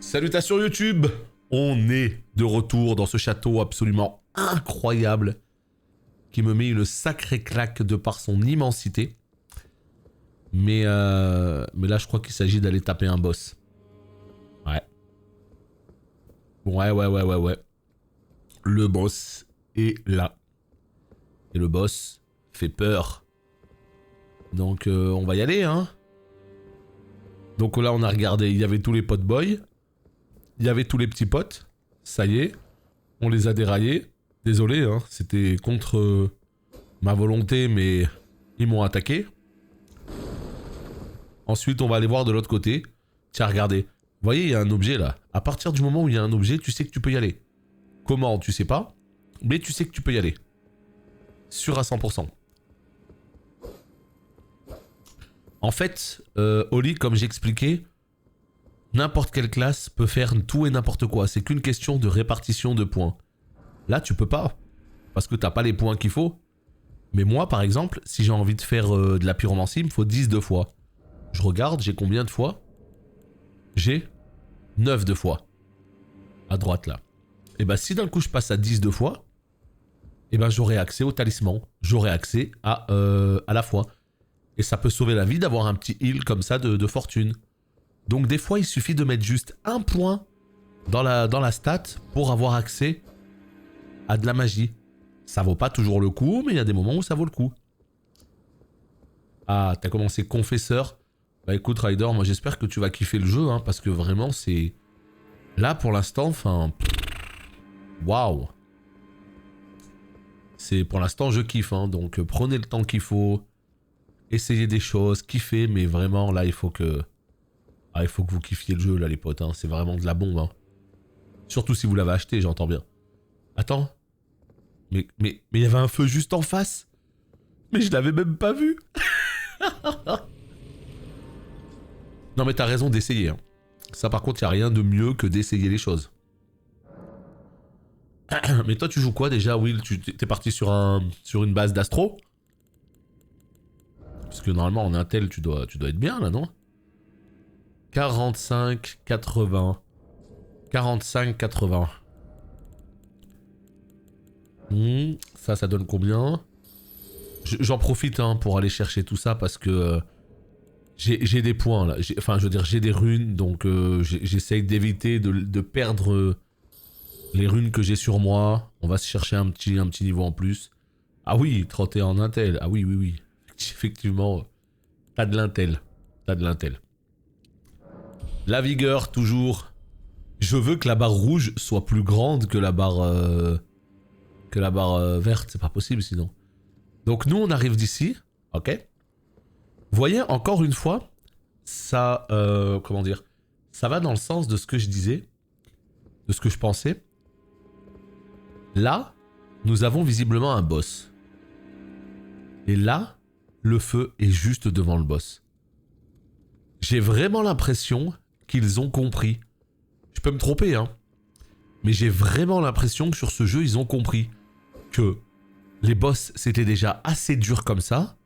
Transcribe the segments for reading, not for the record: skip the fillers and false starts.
Salutations YouTube. On est de retour dans ce château absolument incroyable qui me met une sacrée claque de par son immensité. Mais là, je crois qu'il s'agit d'aller taper un boss. Ouais. Ouais. Le boss est là. Et le boss fait peur. Donc, on va y aller, hein. Donc là, on a regardé, il y avait tous les pot boys. Il y avait tous les petits potes. Ça y est, on les a déraillés. Désolé, hein, c'était contre ma volonté, mais ils m'ont attaqué. Ensuite, on va aller voir de l'autre côté. Tiens, regardez. Vous voyez, il y a un objet là. À partir du moment où il y a un objet, tu sais que tu peux y aller. Comment, tu sais pas. Mais tu sais que tu peux y aller. Sûr à 100%. En fait, Oli, comme j'expliquais, n'importe quelle classe peut faire tout et n'importe quoi. C'est qu'une question de répartition de points. Là, tu peux pas. Parce que t'as pas les points qu'il faut. Mais moi, par exemple, si j'ai envie de faire de la pyromancie, il me faut 10 de fois. Je regarde, j'ai combien de fois? J'ai 9 de fois. À droite, là. Et bah, si d'un coup, je passe à 10 de fois, et ben j'aurai accès au talisman. J'aurai accès à la foi. Et ça peut sauver la vie d'avoir un petit heal comme ça de fortune. Donc des fois, il suffit de mettre juste un point dans la stat pour avoir accès à de la magie. Ça vaut pas toujours le coup, mais il y a des moments où ça vaut le coup. Ah, t'as commencé confesseur. Bah écoute Ryder, moi j'espère que tu vas kiffer le jeu, hein, parce que vraiment c'est... Là pour l'instant, enfin... Waouh. C'est pour l'instant je kiffe, hein, donc prenez le temps qu'il faut. Essayez des choses, kiffez, mais vraiment là il faut que... Ah, il faut que vous kiffiez le jeu là les potes, hein. C'est vraiment de la bombe, hein. Surtout si vous l'avez acheté, j'entends bien. Attends. Mais il y avait un feu juste en face. Mais je l'avais même pas vu. Non mais t'as raison d'essayer, hein. Ça par contre, y a rien de mieux que d'essayer les choses. Mais toi tu joues quoi déjà, Will? T'es parti sur une base d'astro? Parce que normalement en Intel tu dois être bien là, non? 45, 80. 45, 80. Ça donne combien? J'en profite, hein, pour aller chercher tout ça parce que j'ai des points là. Enfin, je veux dire, j'ai des runes, donc j'essaye d'éviter de perdre les runes que j'ai sur moi. On va se chercher un petit niveau en plus. Ah oui, 31 en Intel. Ah oui. Effectivement, t'as de l'Intel. T'as de l'Intel. La vigueur, toujours. Je veux que la barre rouge soit plus grande que la barre verte. C'est pas possible sinon. Donc nous, on arrive d'ici. Ok. Vous voyez, encore une fois, ça... comment dire? Ça va dans le sens de ce que je disais. De ce que je pensais. Là, nous avons visiblement un boss. Et là, le feu est juste devant le boss. J'ai vraiment l'impression qu'ils ont compris. Je peux me tromper, hein. Mais j'ai vraiment l'impression que sur ce jeu, ils ont compris que les boss, c'était déjà assez dur comme ça.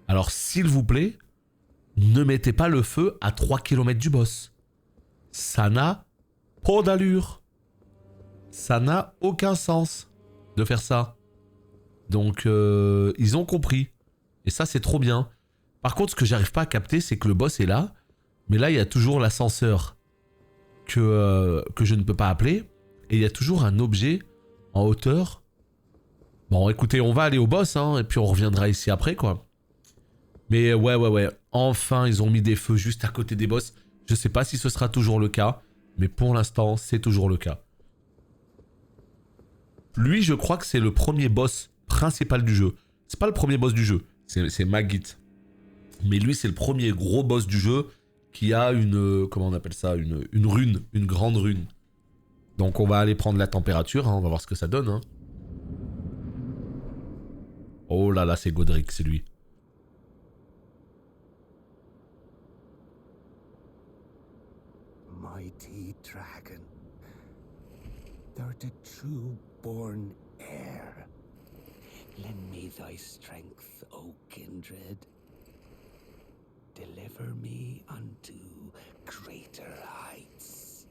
Alors, s'il vous plaît, ne mettez pas le feu à 3 km du boss. Ça n'a pas d'allure. Ça n'a aucun sens de faire ça. Donc, ils ont compris. Et ça, c'est trop bien. Par contre, ce que j'arrive pas à capter, c'est que le boss est là. Mais là, il y a toujours l'ascenseur que je ne peux pas appeler. Et il y a toujours un objet en hauteur. Bon, écoutez, on va aller au boss, hein, et puis on reviendra ici après, quoi. Mais ouais. Enfin, ils ont mis des feux juste à côté des boss. Je sais pas si ce sera toujours le cas. Mais pour l'instant, c'est toujours le cas. Lui, je crois que c'est le premier boss principal du jeu. C'est pas le premier boss du jeu. C'est Magit. Mais lui, c'est le premier gros boss du jeu qui a une... comment on appelle ça? Une rune. Une grande rune. Donc on va aller prendre la température, hein, on va voir ce que ça donne. Hein. Oh là là, c'est Godric, c'est lui. Mighty dragon, thou the true born heir. Lend me thy strength, O kindred. Deliver me unto greater heights.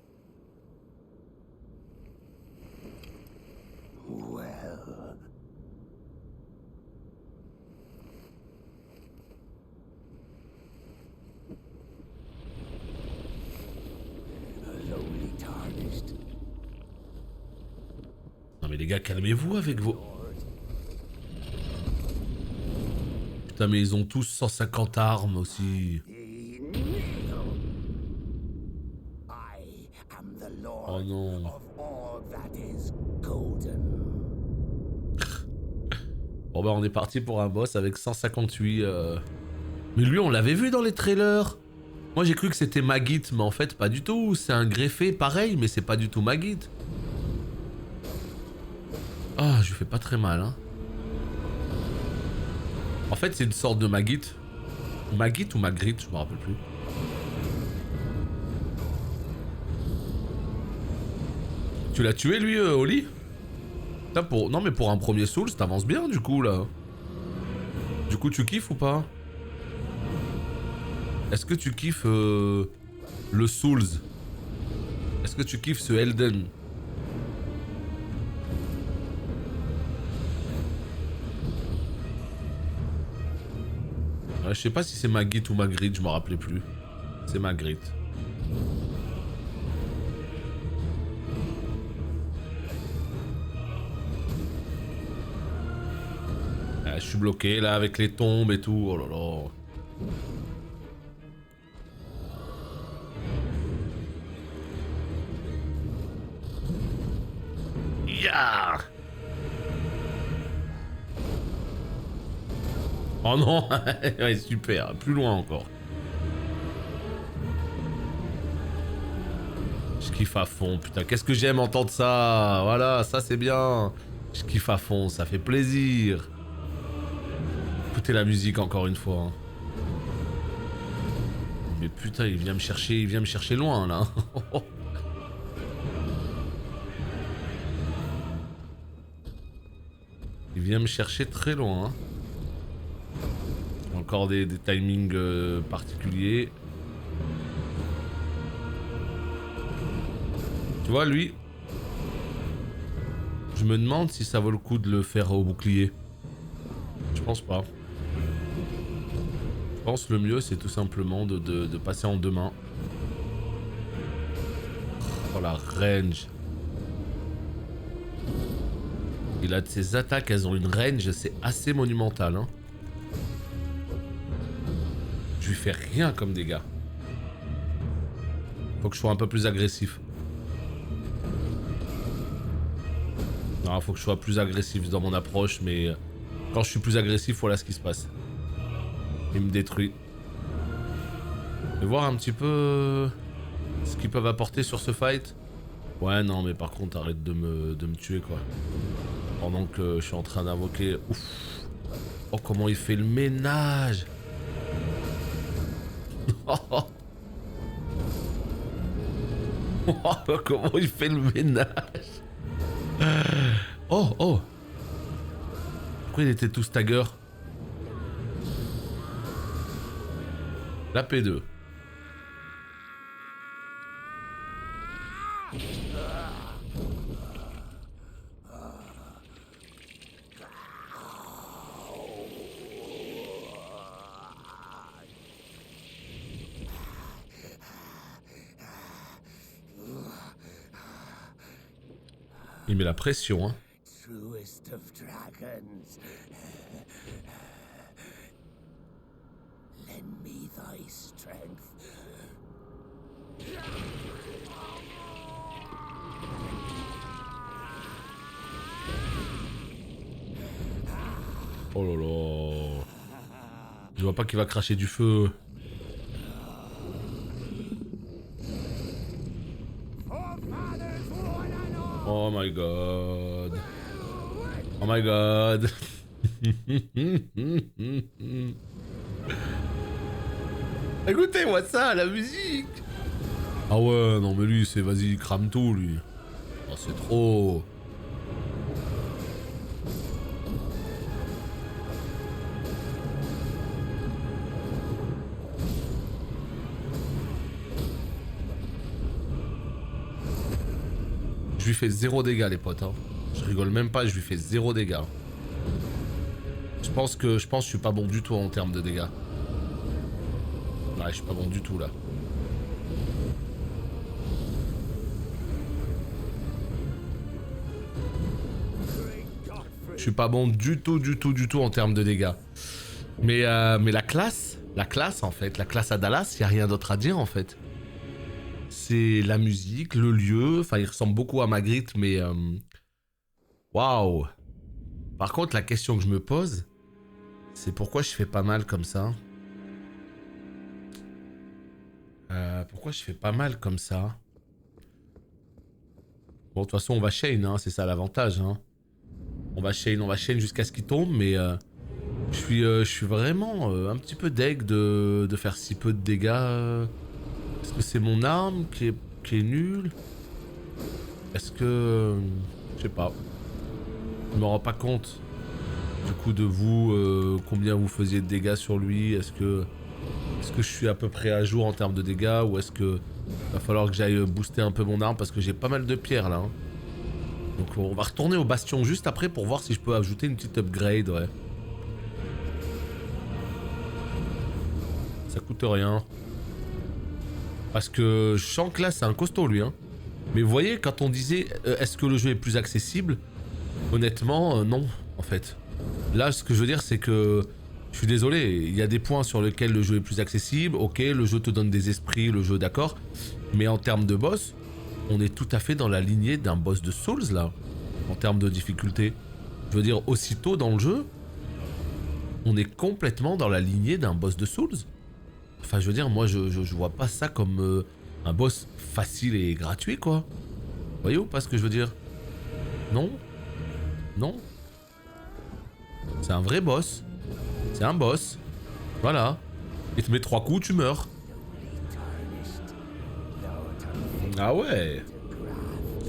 mais les gars, calmez-vous avec vos... Putain, mais ils ont tous 150 armes aussi. Oh non. Bon bah on est parti pour un boss avec 158... Mais lui on l'avait vu dans les trailers. Moi j'ai cru que c'était Magit, mais en fait pas du tout. C'est un greffé pareil, mais c'est pas du tout Magit. Ah, je lui fais pas très mal, hein. En fait c'est une sorte de Magit. Magit ou Magritte, je me rappelle plus. Tu l'as tué lui, Oli? Non mais pour un premier Souls, t'avances bien du coup là. Du coup tu kiffes ou pas? Est-ce que tu kiffes le Souls? Est-ce que tu kiffes ce Elden? Je sais pas si c'est Magit ou Magritte, je me rappelais plus. C'est Magritte. Je suis bloqué là avec les tombes et tout, oh là là. Yeah. Oh non. Ouais, super, plus loin encore. Je kiffe à fond, putain, qu'est-ce que j'aime entendre ça. Voilà, ça c'est bien. Je kiffe à fond, ça fait plaisir. Écoutez la musique encore une fois. Mais putain, il vient me chercher loin là. Il vient me chercher très loin. Encore des timings particuliers. Tu vois, lui, je me demande si ça vaut le coup de le faire au bouclier. Je pense pas. Je pense le mieux, c'est tout simplement de passer en deux mains. Oh la range. Il a de ses attaques, elles ont une range, c'est assez monumental. Hein. Je lui fais rien comme dégâts. Faut que je sois un peu plus agressif. Non, faut que je sois plus agressif dans mon approche, mais quand je suis plus agressif, voilà ce qui se passe. Il me détruit. Je vais voir un petit peu ce qu'ils peuvent apporter sur ce fight. Ouais, non, mais par contre, arrête de me tuer, quoi. Pendant que je suis en train d'invoquer... Ouf. Oh, comment il fait le ménage. Oh, comment il fait le ménage. Oh, oh. Pourquoi il était tout stagger? La P2. Il met la pression, hein. Truest of dragons. Lend me thy strength. Oh là là. Je vois pas qu'il va cracher du feu. Oh my god. Oh my god. Écoutez-moi ça, la musique. Ah ouais, non mais lui, c'est vas-y, crame tout, lui. Oh, c'est trop. Je lui fais 0 dégâts, les potes. Hein. Je rigole même pas, je lui fais 0 dégâts. Je pense que je suis pas bon du tout en termes de dégâts. Ouais, je suis pas bon du tout là. suis pas bon du tout en termes de dégâts. Mais la classe en fait, la classe à Dallas, y a rien d'autre à dire en fait. C'est la musique, le lieu, enfin il ressemble beaucoup à Magritte, mais waouh. Par contre, la question que je me pose, c'est pourquoi je fais pas mal comme ça. Pourquoi je fais pas mal comme ça? Bon, de toute façon, on va chain, hein, c'est ça l'avantage. Hein. On va chain jusqu'à ce qu'il tombe, mais je suis vraiment un petit peu deg de faire si peu de dégâts. Est-ce que c'est mon arme qui est nulle? Est-ce que... je sais pas. Je me rends pas compte, du coup, de vous, combien vous faisiez de dégâts sur lui. Est-ce que je suis à peu près à jour en termes de dégâts, ou est-ce que va falloir que j'aille booster un peu mon arme parce que j'ai pas mal de pierres là. Hein. Donc on va retourner au bastion juste après pour voir si je peux ajouter une petite upgrade, ouais. Ça coûte rien. Parce que je sens que là c'est un costaud lui, hein. Mais vous voyez, quand on disait est-ce que le jeu est plus accessible, honnêtement non en fait. Là ce que je veux dire c'est que je suis désolé, il y a des points sur lesquels le jeu est plus accessible, ok, le jeu te donne des esprits, le jeu d'accord, mais en termes de boss, on est tout à fait dans la lignée d'un boss de Souls là, en termes de difficulté. Je veux dire, aussitôt dans le jeu, on est complètement dans la lignée d'un boss de Souls. Enfin je veux dire, moi je vois pas ça comme un boss facile et gratuit quoi. Vous voyez ou pas ce que je veux dire? Non? Non? C'est un vrai boss. C'est un boss. Voilà. Il te met 3 coups, tu meurs. Ah ouais.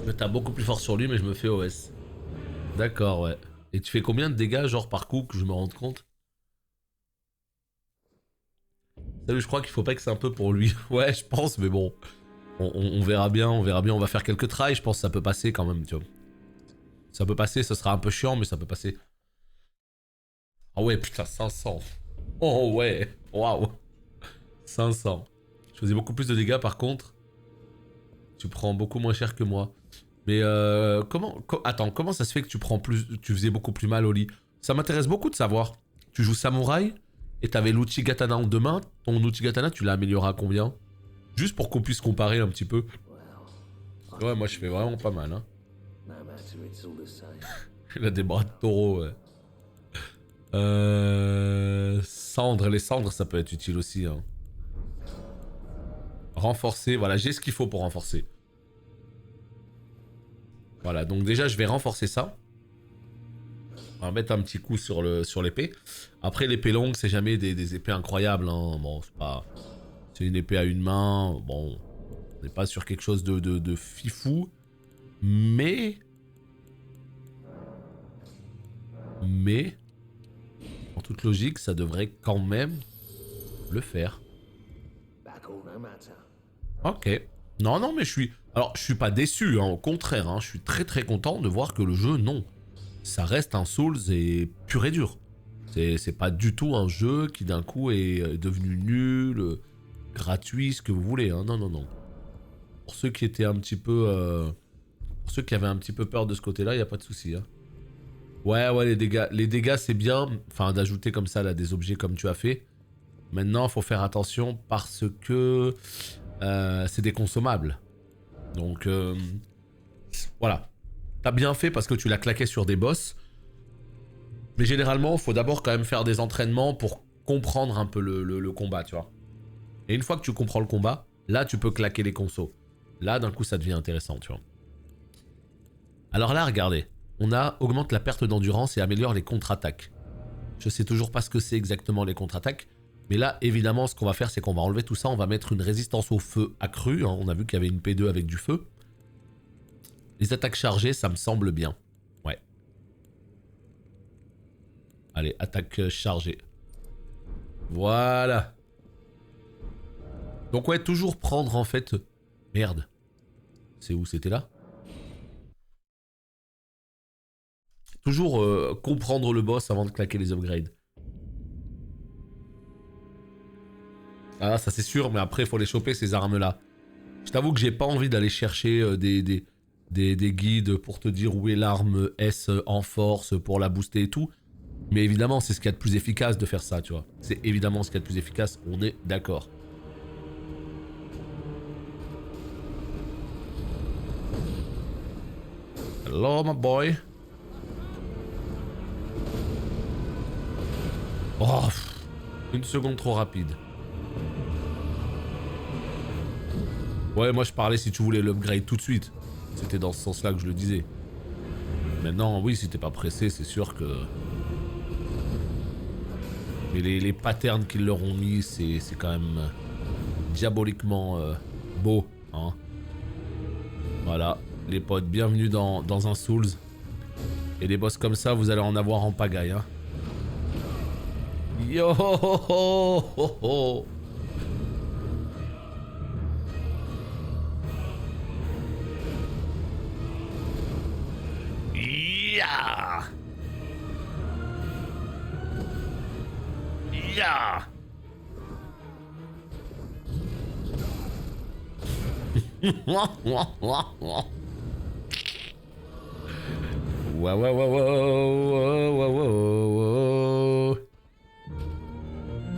Je tape beaucoup plus fort sur lui, mais je me fais OS. D'accord, ouais. Et tu fais combien de dégâts, genre par coup, que je me rende compte? Salut, je crois qu'il faut pas que c'est un peu pour lui. Ouais, je pense, mais bon. On verra bien, on verra bien. On va faire quelques tries, je pense que ça peut passer quand même, tu vois. Ça peut passer, ce sera un peu chiant, mais ça peut passer. Ah ouais, putain, 500. Oh ouais, waouh. 500. Je faisais beaucoup plus de dégâts par contre. Tu prends beaucoup moins cher que moi. Mais attends, comment ça se fait que tu faisais beaucoup plus mal au lit? Ça m'intéresse beaucoup de savoir. Tu joues samouraï et t'avais l'Uchigatana en 2 mains. Ton Uchigatana, tu l'as amélioré à combien? Juste pour qu'on puisse comparer un petit peu. Ouais, moi je fais vraiment pas mal. Hein. Il a des bras de taureau, ouais. Cendres, les cendres, ça peut être utile aussi. Hein. Renforcer, voilà, j'ai ce qu'il faut pour renforcer. Voilà, donc déjà je vais renforcer ça. On va mettre un petit coup sur l'épée. Après l'épée longue, c'est jamais des épées incroyables. Hein. Bon, c'est pas... C'est une épée à une main. Bon, on n'est pas sur quelque chose de fifou. Mais... En toute logique, ça devrait quand même le faire. Ok. Non, non, mais je suis... Alors, je suis pas déçu, hein, au contraire. Hein, je suis très très content de voir que le jeu, non. Ça reste un Souls et pur et dur. C'est pas du tout un jeu qui d'un coup est devenu nul, gratuit, ce que vous voulez. Hein. Non, non, non. Pour ceux qui étaient un petit peu... Pour ceux qui avaient un petit peu peur de ce côté-là, il n'y a pas de souci. Hein. Ouais, ouais, les dégâts c'est bien. Enfin, d'ajouter comme ça là, des objets comme tu as fait. Maintenant, il faut faire attention parce que c'est des consommables. Donc, voilà. T'as bien fait parce que tu l'as claqué sur des boss. Mais généralement, il faut d'abord quand même faire des entraînements pour comprendre un peu le combat, tu vois. Et une fois que tu comprends le combat, là, tu peux claquer les consos. Là, d'un coup, ça devient intéressant, tu vois. Alors là, regardez. On a augmente la perte d'endurance et améliore les contre-attaques. Je sais toujours pas ce que c'est exactement les contre-attaques. Mais là, évidemment, ce qu'on va faire, c'est qu'on va enlever tout ça. On va mettre une résistance au feu accrue. Hein. On a vu qu'il y avait une P2 avec du feu. Les attaques chargées, ça me semble bien. Ouais. Allez, attaque chargée. Voilà. Donc ouais, toujours prendre en fait... Merde. C'est où? C'était là? Toujours comprendre le boss avant de claquer les upgrades. Ah, ça c'est sûr, mais après, il faut les choper, ces armes-là. Je t'avoue que j'ai pas envie d'aller chercher des guides pour te dire où est l'arme S en force pour la booster et tout. Mais évidemment, c'est ce qu'il y a de plus efficace de faire ça, tu vois. C'est évidemment ce qu'il y a de plus efficace, on est d'accord. Hello, my boy. Oh, une seconde trop rapide. Ouais, moi je parlais si tu voulais l'upgrade tout de suite. C'était dans ce sens-là que je le disais. Maintenant, oui, si t'es pas pressé, c'est sûr que... Mais les patterns qu'ils leur ont mis, c'est quand même diaboliquement beau, hein. Voilà, les potes, bienvenue dans un Souls. Et des boss comme ça, vous allez en avoir en pagaille, hein. Yo ho ho ho ho. Yeah. Yeah.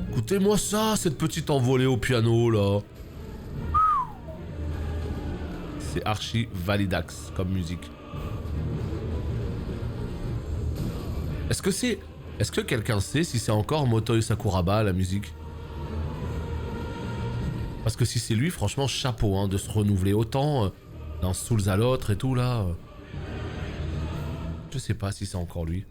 Écoutez-moi ça, cette petite envolée au piano là. C'est archi validax comme musique. Est-ce que quelqu'un sait si c'est encore Motoi Sakuraba la musique? Parce que si c'est lui, franchement, chapeau hein, de se renouveler autant d'un Souls à l'autre et tout là. Je sais pas si c'est encore lui.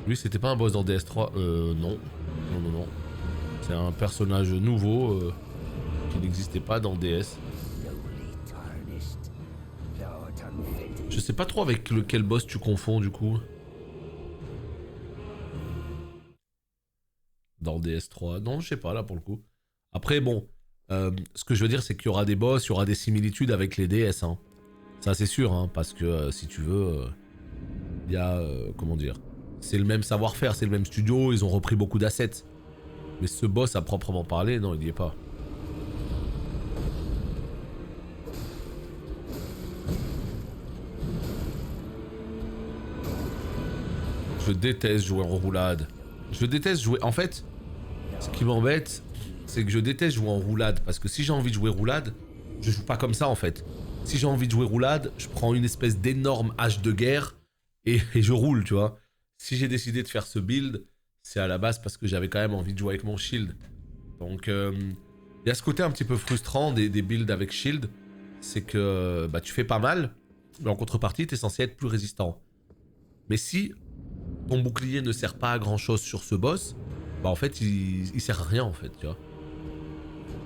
Lui, c'était pas un boss dans DS3. Non. Non. C'est un personnage nouveau qui n'existait pas dans DS. Je sais pas trop avec lequel boss tu confonds du coup. Dans DS3. Non, je sais pas là pour le coup. Après, bon. Ce que je veux dire, c'est qu'il y aura des boss, il y aura des similitudes avec les DS. Hein. Ça, c'est sûr, hein, parce que si tu veux, il y a. Comment dire? C'est le même savoir-faire, c'est le même studio, ils ont repris beaucoup d'assets. Mais ce boss à proprement parler, non, il n'y est pas. Je déteste jouer en roulade. Je déteste jouer... En fait, ce qui m'embête, c'est que je déteste jouer en roulade. Parce que si j'ai envie de jouer roulade, je joue pas comme ça en fait. Si j'ai envie de jouer roulade, je prends une espèce d'énorme hache de guerre et je roule, tu vois. Si j'ai décidé de faire ce build, c'est à la base parce que j'avais quand même envie de jouer avec mon shield. Donc, il y a ce côté un petit peu frustrant des builds avec shield. C'est que bah, tu fais pas mal, mais en contrepartie, t'es censé être plus résistant. Mais si ton bouclier ne sert pas à grand chose sur ce boss, bah en fait, il sert à rien en fait, tu vois.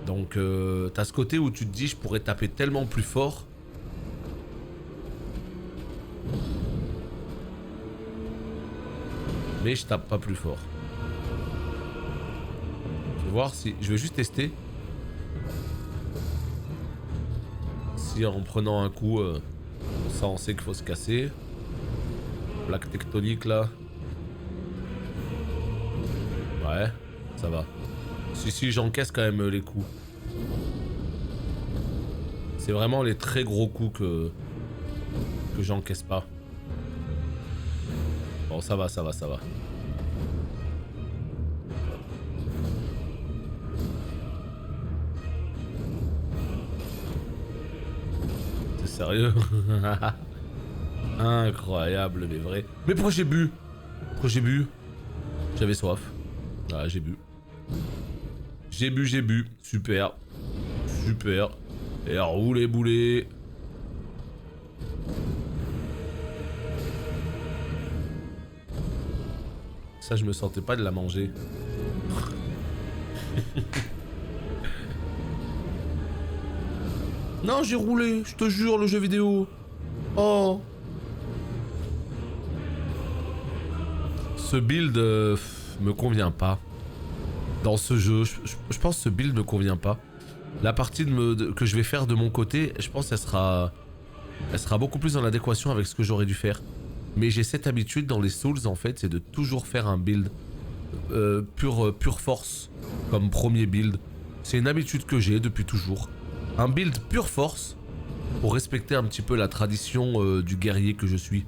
Donc, t'as ce côté où tu te dis, je pourrais taper tellement plus fort. Mais je tape pas plus fort. Je vais voir si... Je vais juste tester. Si en prenant un coup, ça on sait qu'il faut se casser. Plaque tectonique là. Ouais, ça va. Si, j'encaisse quand même les coups. C'est vraiment les très gros coups que j'encaisse pas. Bon, ça va. C'est sérieux? Incroyable, mais vrai. Mais pourquoi j'ai bu? J'avais soif. Ah, j'ai bu. J'ai bu. Super. Et roulez boulet. Ça, je me sentais pas de la manger. Non, j'ai roulé, je te jure, le jeu vidéo. Oh. Ce build me convient pas. Dans ce jeu, je pense que ce build me convient pas. La partie que je vais faire de mon côté, je pense qu'elle sera beaucoup plus en adéquation avec ce que j'aurais dû faire. Mais j'ai cette habitude dans les Souls en fait, c'est de toujours faire un build pure force comme premier build. C'est une habitude que j'ai depuis toujours. Un build pure force pour respecter un petit peu la tradition du guerrier que je suis.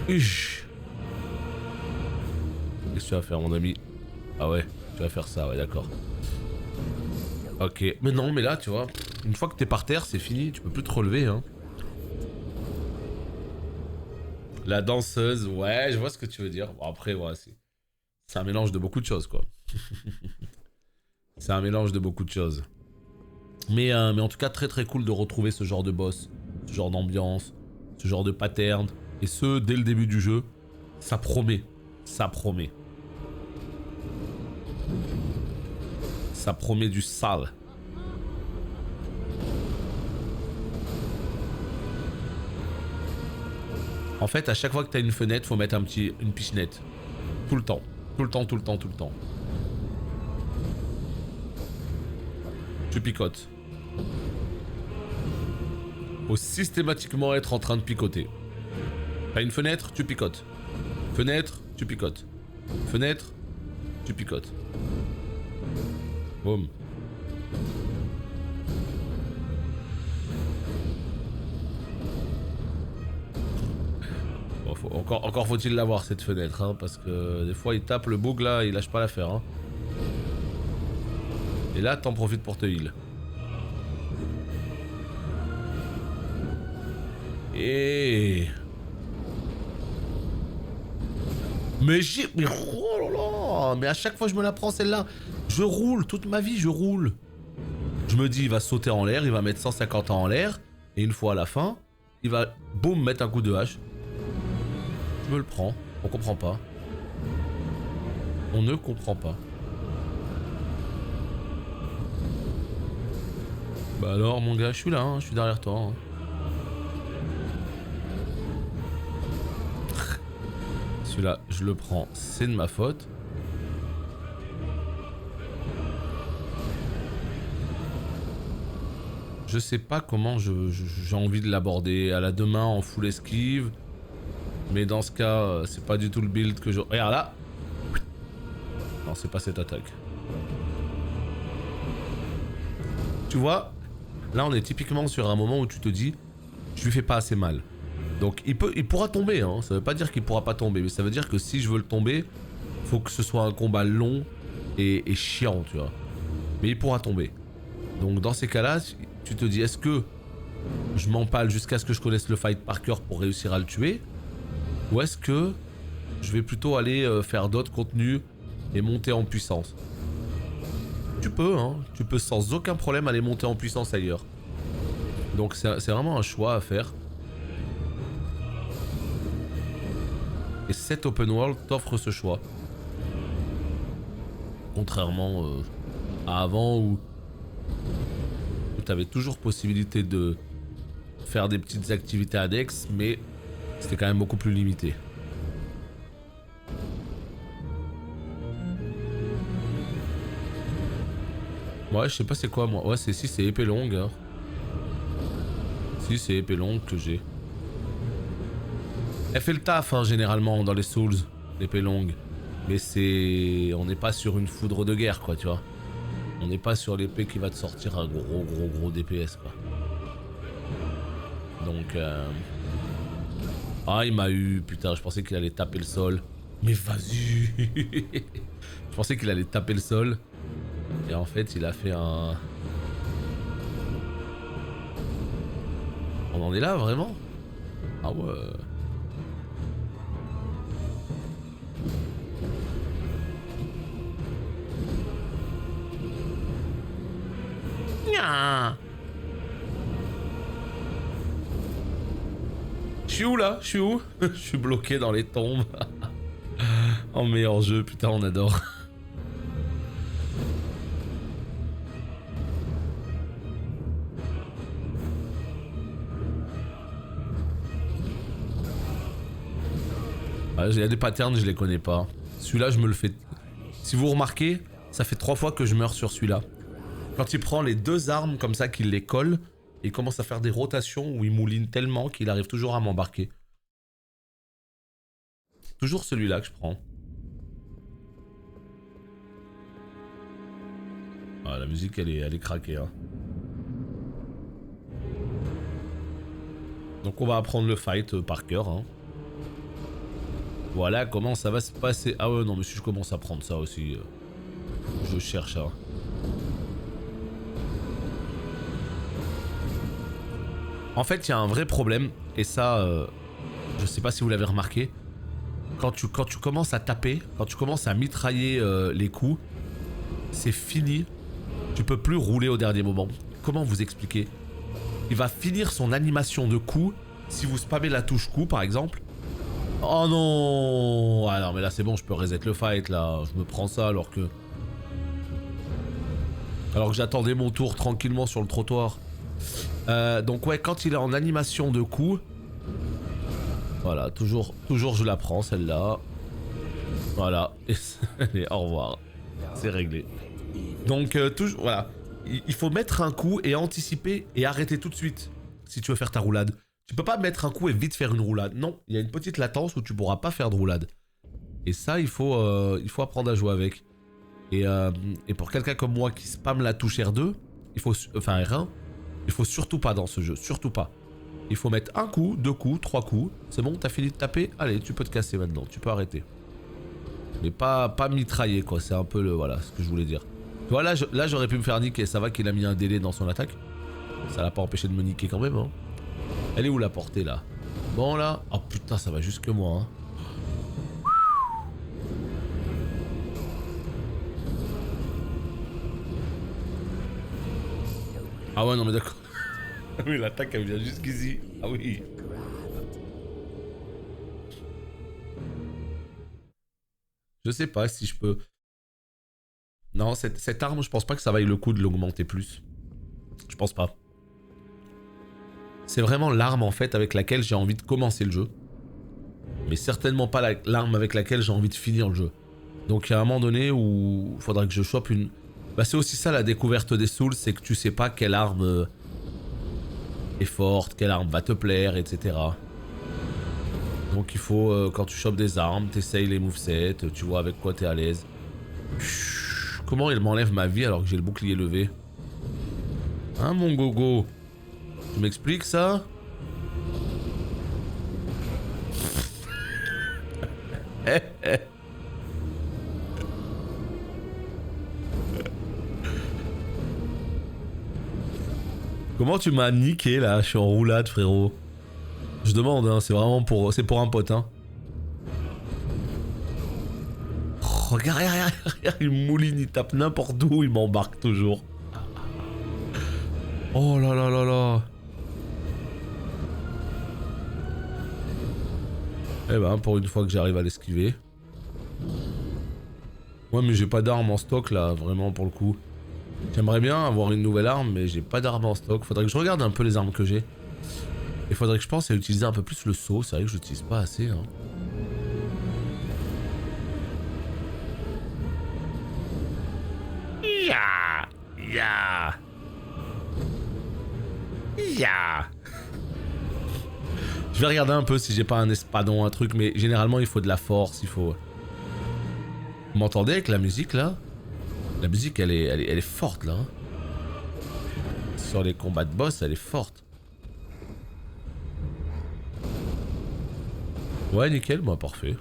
Qu'est-ce que tu vas faire, mon ami? Ah ouais, tu vas faire ça, ouais, d'accord. Ok, mais non, mais là, tu vois, une fois que t'es par terre, c'est fini, tu peux plus te relever, hein. La danseuse, ouais, je vois ce que tu veux dire. Bon, après, ouais, c'est un mélange de beaucoup de choses, quoi. C'est un mélange de beaucoup de choses. Mais en tout cas, très très cool de retrouver ce genre de boss, ce genre d'ambiance, ce genre de pattern. Et ce, dès le début du jeu, ça promet. Ça promet. Ça promet du sale. En fait, à chaque fois que t'as une fenêtre, faut mettre une pichenette. Tout le temps. Tout le temps, tout le temps, tout le temps. Tu picotes. Faut systématiquement être en train de picoter. T'as une fenêtre, tu picotes. Fenêtre, tu picotes. Fenêtre, tu picotes. Boum. Bon, encore faut-il l'avoir cette fenêtre, hein, parce que des fois il tape le bug là, il lâche pas l'affaire. Hein. Et là, t'en profites pour te heal. Et... Mais oh là là. Mais à chaque fois je me la prends celle-là. Je roule, toute ma vie je roule. Je me dis il va sauter en l'air, il va mettre 150 ans en l'air. Et une fois à la fin, il va boum mettre un coup de hache. Je me le prends, on comprend pas. On ne comprend pas. Bah alors mon gars, je suis là, hein, je suis derrière toi. Hein. Celui-là, je le prends, c'est de ma faute. Je sais pas comment j'ai envie de l'aborder. À la deux mains en full esquive. Mais dans ce cas, c'est pas du tout le build que je... Regarde là. Non, c'est pas cette attaque. Tu vois, là on est typiquement sur un moment où tu te dis, je lui fais pas assez mal. Donc il pourra tomber, hein. Ça veut pas dire qu'il pourra pas tomber, mais ça veut dire que si je veux le tomber, faut que ce soit un combat long et chiant, tu vois. Mais il pourra tomber. Donc dans ces cas-là, tu te dis, est-ce que je m'empale jusqu'à ce que je connaisse le fight par cœur pour réussir à le tuer? Ou est-ce que je vais plutôt aller faire d'autres contenus et monter en puissance? Tu peux, hein. Tu peux sans aucun problème aller monter en puissance ailleurs. Donc c'est vraiment un choix à faire. Et cet open world t'offre ce choix. Contrairement à avant où tu avais toujours possibilité de faire des petites activités annexes, mais c'était quand même beaucoup plus limité. Ouais, je sais pas c'est quoi moi. Ouais, c'est épée longue. Hein. Si, c'est épée longue que j'ai. Elle fait le taf, hein, généralement, dans les Souls, l'épée longue. Mais c'est... On n'est pas sur une foudre de guerre, quoi, tu vois. On n'est pas sur l'épée qui va te sortir un gros DPS, quoi. Donc, Ah, il m'a eu... Putain, je pensais qu'il allait taper le sol. Mais vas-y. Je pensais qu'il allait taper le sol. Et en fait, il a fait un... On en est là, vraiment? Ah ouais... Je suis où là? Je suis où? Je suis bloqué dans les tombes. En meilleur jeu, putain, on adore. Il y a des patterns, je les connais pas. Celui-là, je me le fais... Si vous remarquez, ça fait 3 fois que je meurs sur celui-là. Quand il prend les deux armes comme ça, qu'il les colle, Et il commence à faire des rotations où il mouline tellement qu'il arrive toujours à m'embarquer. Toujours celui-là que je prends. Ah, la musique, elle est craquée. Hein. Donc on va apprendre le fight par cœur. Hein. Voilà comment ça va se passer. Ah ouais, non, mais si je commence à prendre ça aussi, je cherche. Hein. En fait, il y a un vrai problème. Et ça, je sais pas si vous l'avez remarqué. Quand tu commences à taper, quand tu commences à mitrailler les coups, c'est fini. Tu peux plus rouler au dernier moment. Comment vous expliquer? Il va finir son animation de coup si vous spammez la touche coup par exemple. Oh non! Ah non mais là c'est bon, je peux reset le fight là. Je me prends ça alors que j'attendais mon tour tranquillement sur le trottoir. Donc ouais, quand il est en animation de coup, voilà, toujours je la prends celle-là. Voilà, et au revoir. C'est réglé. Donc toujours, voilà. Il faut mettre un coup et anticiper et arrêter tout de suite si tu veux faire ta roulade. Tu peux pas mettre un coup et vite faire une roulade. Non, il y a une petite latence où tu pourras pas faire de roulade. Et ça, il faut apprendre à jouer avec. Et pour quelqu'un comme moi qui spamme la touche R2, enfin R1, il faut surtout pas dans ce jeu, surtout pas. Il faut mettre un coup, 2 coups, 3 coups. C'est bon, t'as fini de taper. Allez, tu peux te casser maintenant, tu peux arrêter. Mais pas mitrailler quoi, c'est un peu le voilà ce que je voulais dire. Tu vois, là j'aurais pu me faire niquer, ça va qu'il a mis un délai dans son attaque. Ça l'a pas empêché de me niquer quand même. Hein. Elle est où la portée là? Bon là. Oh putain, ça va jusque moi. Hein. Ah ouais, non mais d'accord. Oui, l'attaque elle vient jusqu'ici. Ah oui. Je sais pas si je peux... Non, cette arme, je pense pas que ça vaille le coup de l'augmenter plus. Je pense pas. C'est vraiment l'arme en fait avec laquelle j'ai envie de commencer le jeu. Mais certainement pas l'arme avec laquelle j'ai envie de finir le jeu. Donc il y a un moment donné où il faudra que je chope une... Bah c'est aussi ça la découverte des Souls, c'est que tu sais pas quelle arme est forte, quelle arme va te plaire, etc. Donc il faut, quand tu chopes des armes, t'essayes les movesets, tu vois avec quoi t'es à l'aise. Comment il m'enlève ma vie alors que j'ai le bouclier levé? Hein mon gogo? Tu m'expliques ça? Comment tu m'as niqué là? Je suis en roulade frérot. Je demande, hein, c'est vraiment pour... C'est pour un pote, hein. Oh, regarde, il mouline, il tape n'importe où, il m'embarque toujours. Oh là là là là. Eh ben, pour une fois que j'arrive à l'esquiver. Ouais, mais j'ai pas d'arme en stock là, vraiment pour le coup. J'aimerais bien avoir une nouvelle arme, mais j'ai pas d'arme en stock. Faudrait que je regarde un peu les armes que j'ai. Il faudrait que je pense à utiliser un peu plus le saut. C'est vrai que je l'utilise pas assez. Hein. Ya, ya, ya. Je vais regarder un peu si j'ai pas un espadon, un truc, mais généralement il faut de la force, il faut... Vous m'entendez avec la musique là? La musique elle est forte là. Hein. Sur les combats de boss, elle est forte. Ouais, nickel, moi parfait.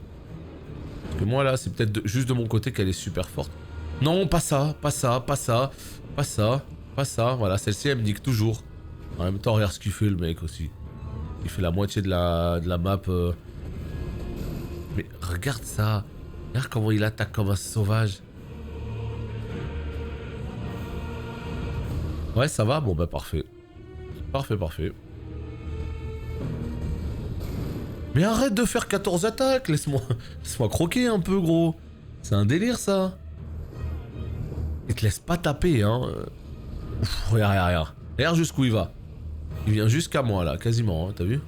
Parce que moi là, c'est peut-être juste de mon côté qu'elle est super forte. Non, pas ça, pas ça, pas ça, pas ça, pas ça. Voilà, celle-ci elle me nique toujours. En même temps, regarde ce qu'il fait le mec aussi. Il fait la moitié de la map. Mais regarde ça. Regarde comment il attaque comme un sauvage. Ouais, ça va? Bon, bah parfait. Parfait, parfait. Mais arrête de faire 14 attaques. Laisse-moi croquer un peu, gros. C'est un délire, ça. Il te laisse pas taper, hein. Ouf, regarde. Regarde jusqu'où il va. Il vient jusqu'à moi, là, quasiment, hein, t'as vu?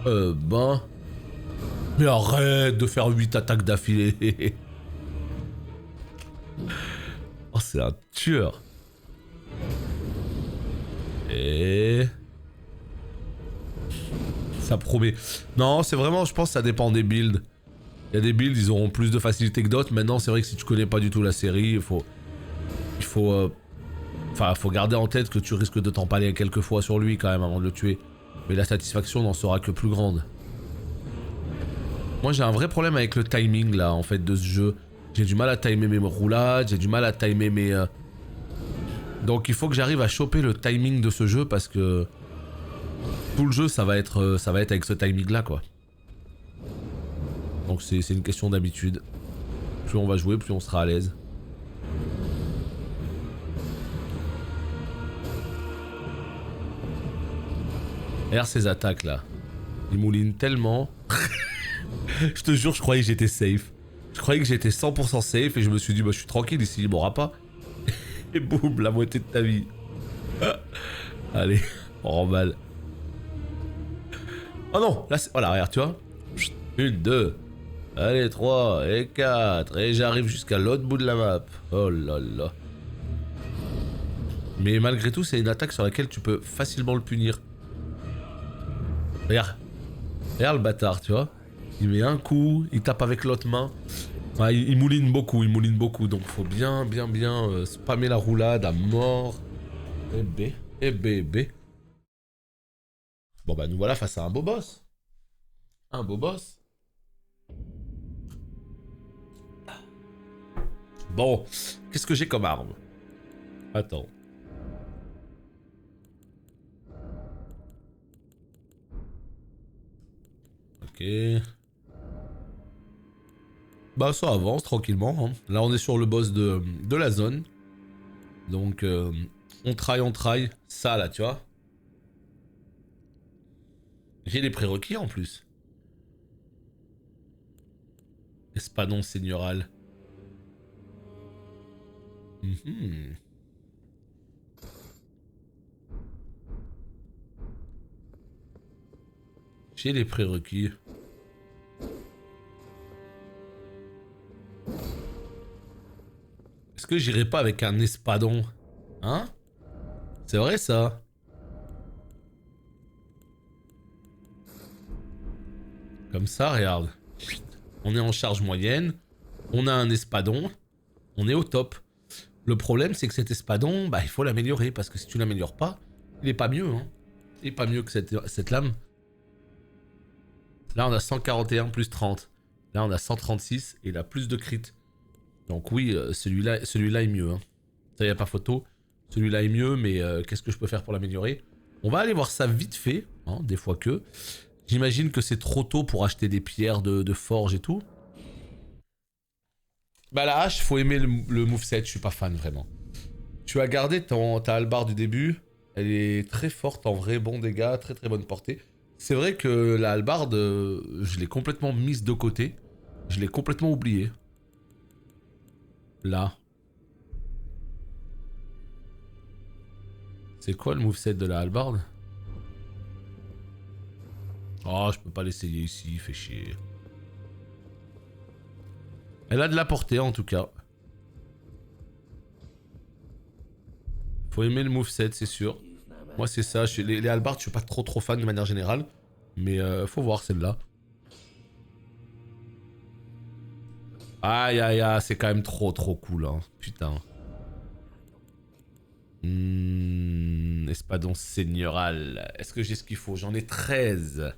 Ben... Mais arrête de faire 8 attaques d'affilée. Oh, c'est un tueur. Et... ça promet. Non, c'est vraiment, je pense que ça dépend des builds. Il y a des builds, ils auront plus de facilité que d'autres. Maintenant, c'est vrai que si tu connais pas du tout la série, enfin, faut garder en tête que tu risques de t'empaler quelques fois sur lui quand même avant de le tuer. Mais la satisfaction n'en sera que plus grande. Moi, j'ai un vrai problème avec le timing là, en fait, de ce jeu. J'ai du mal à timer mes roulades, j'ai du mal à timer mes... Donc il faut que j'arrive à choper le timing de ce jeu parce que... tout le jeu, ça va être avec ce timing là, quoi. Donc c'est une question d'habitude. Plus on va jouer, plus on sera à l'aise. Regarde ces attaques là. Ils moulinent tellement. Je te jure, je croyais que j'étais safe. Je croyais que j'étais 100% safe et je me suis dit, bah je suis tranquille ici, il m'aura pas. Et boum, la moitié de ta vie. Allez, on remballe. Oh non, là c'est... voilà, regarde, tu vois. 1, 2. Allez, 3 et 4. Et j'arrive jusqu'à l'autre bout de la map. Oh là là. Mais malgré tout, c'est une attaque sur laquelle tu peux facilement le punir. Regarde. Regarde le bâtard, tu vois. Il met un coup, il tape avec l'autre main. Ouais, il mouline beaucoup, donc faut bien spammer la roulade à mort. Et bébé. Bon bah nous voilà face à un beau boss. Un beau boss. Bon, qu'est-ce que j'ai comme arme? Attends. Ok. Bah ça avance tranquillement. Hein. Là on est sur le boss de la zone. Donc on try. Ça là tu vois. J'ai les prérequis en plus. Espadon seigneurial. J'ai les prérequis. Est-ce que j'irai pas avec un espadon? Hein? C'est vrai ça? Comme ça, regarde. On est en charge moyenne. On a un espadon. On est au top. Le problème, c'est que cet espadon, bah, il faut l'améliorer. Parce que si tu l'améliores pas, il est pas mieux. Hein. Il est pas mieux que cette lame. Là, on a 141 plus 30. Là, on a 136 et il a plus de crit. Donc oui, celui-là est mieux. Hein. Ça, y a pas photo. Celui-là est mieux, mais qu'est-ce que je peux faire pour l'améliorer? On va aller voir ça vite fait, hein, des fois que. J'imagine que c'est trop tôt pour acheter des pierres de forge et tout. Bah la hache, faut aimer le moveset, je suis pas fan vraiment. Tu as gardé ta hallebarde du début. Elle est très forte en vrai, bon dégâts, très bonne portée. C'est vrai que la hallebarde, je l'ai complètement mise de côté. Je l'ai complètement oubliée. Là. C'est quoi le moveset de la hallebarde? Oh, je peux pas l'essayer ici, fait chier. Elle a de la portée en tout cas. Faut aimer le moveset, c'est sûr. Moi c'est ça, les hallebardes je suis pas trop fan de manière générale. Mais faut voir celle-là. Aïe aïe aïe, c'est quand même trop cool hein, putain. Espadon seigneurial. Est-ce que j'ai ce qu'il faut? J'en ai 13.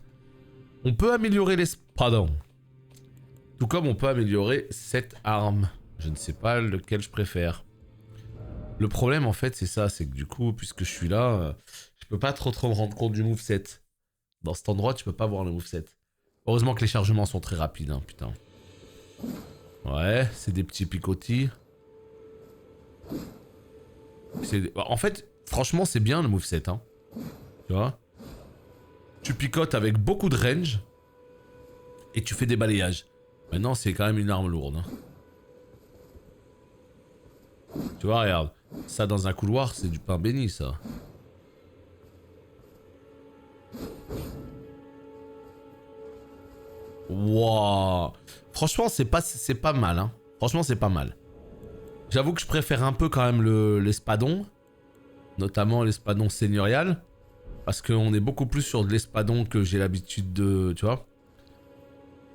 On peut améliorer l'espadon. Tout comme on peut améliorer cette arme. Je ne sais pas lequel je préfère. Le problème en fait c'est ça, c'est que du coup, puisque je suis là, je peux pas trop me rendre compte du moveset. Dans cet endroit, tu peux pas voir le moveset. Heureusement que les chargements sont très rapides, hein, putain. Ouais, c'est des petits picotis. En fait, franchement, c'est bien le moveset, hein. Tu vois? Tu picotes avec beaucoup de range. Et tu fais des balayages. Maintenant, c'est quand même une arme lourde. Hein. Tu vois, regarde. Ça, dans un couloir, c'est du pain béni, ça. Wouah. Franchement, c'est pas mal. Hein. Franchement, c'est pas mal. J'avoue que je préfère un peu quand même l'espadon. notamment l'espadon seigneurial, parce qu'on est beaucoup plus sur de l'espadon que j'ai l'habitude de... Tu vois?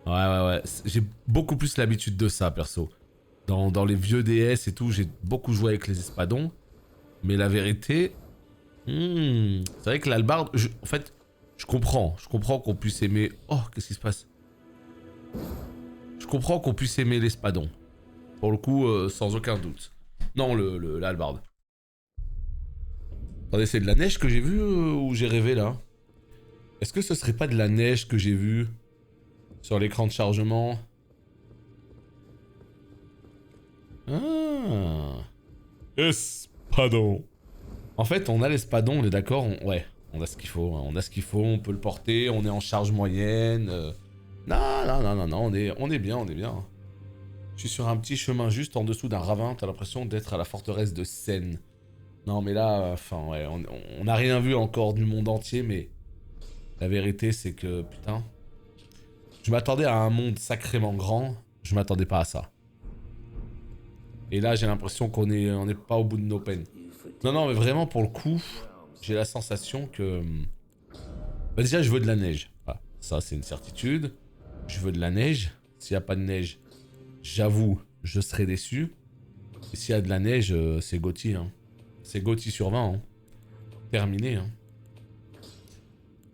Ouais. J'ai beaucoup plus l'habitude de ça, perso. Dans les vieux DS et tout, j'ai beaucoup joué avec les espadons. Mais la vérité... c'est vrai que l'albarde... En fait, je comprends qu'on puisse aimer... Oh, qu'est-ce qui se passe? Je comprends qu'on puisse aimer l'espadon. Pour le coup, sans aucun doute. Non, l'albarde. Attendez, c'est de la neige que j'ai vue ou j'ai rêvé, là? Est-ce que ce serait pas de la neige que j'ai vue sur l'écran de chargement? Ah. Espadon. En fait, on a l'espadon, on est d'accord? Ouais, on a ce qu'il faut. Hein. On a ce qu'il faut, on peut le porter, on est en charge moyenne. Non, on est bien. Je suis sur un petit chemin juste en dessous d'un ravin, t'as l'impression d'être à la forteresse de Seine. Non mais là, enfin ouais, on n'a rien vu encore du monde entier, mais la vérité c'est que, putain, je m'attendais à un monde sacrément grand, je m'attendais pas à ça. Et là j'ai l'impression qu'on est pas au bout de nos peines. Non mais vraiment pour le coup, j'ai la sensation que... Bah déjà je veux de la neige, voilà. Ça c'est une certitude, je veux de la neige, s'il n'y a pas de neige, j'avoue, je serais déçu. Et s'il y a de la neige, c'est Gotti, hein. C'est Gotti sur 20, hein. Terminé, hein.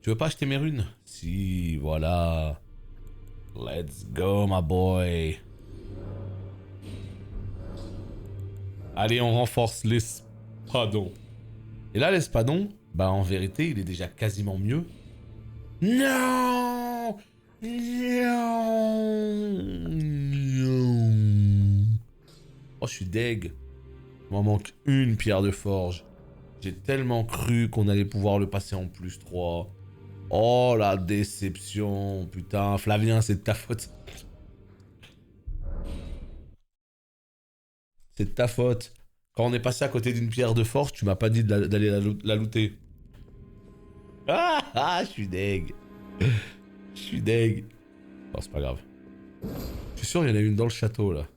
Tu veux pas acheter mes runes? Si, voilà. Let's go, my boy. Allez, on renforce l'espadon. Et là, l'espadon, bah en vérité, il est déjà quasiment mieux. Non! Oh, je suis deg. Il m'en manque une pierre de forge. J'ai tellement cru qu'on allait pouvoir le passer en plus 3. Oh, la déception. Putain, Flavien, c'est de ta faute. C'est de ta faute. Quand on est passé à côté d'une pierre de forge, tu m'as pas dit d'aller la looter. Je suis deg. Je suis deg. Oh, c'est pas grave. Je suis sûr qu'il y en a une dans le château, là.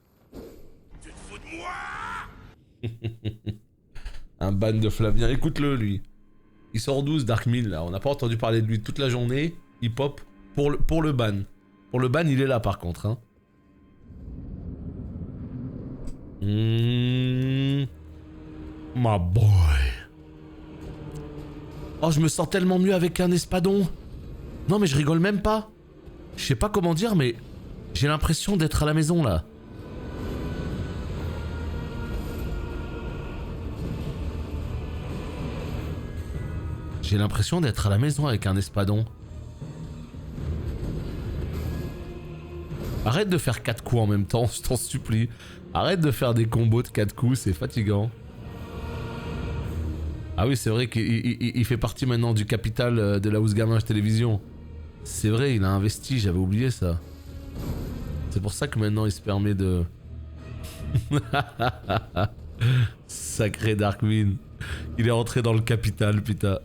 Tu te fous de moi? Un ban de Flavien. Écoute-le, lui. Il sort 12 Darkmin, là. On n'a pas entendu parler de lui toute la journée. Il pop pour le ban. Pour le ban, il est là, par contre. Hein. My boy. Oh, je me sens tellement mieux avec un espadon. Non, mais je rigole même pas. Je sais pas comment dire, mais j'ai l'impression d'être à la maison, là. J'ai l'impression d'être à la maison avec un espadon. Arrête de faire 4 coups en même temps, je t'en supplie. Arrête de faire des combos de 4 coups, c'est fatigant. Ah oui, c'est vrai qu'il fait partie maintenant du capital de la Housse Gamage Télévision. C'est vrai, il a investi, j'avais oublié ça. C'est pour ça que maintenant il se permet de... Sacré Darkmin. Il est rentré dans le capital, putain.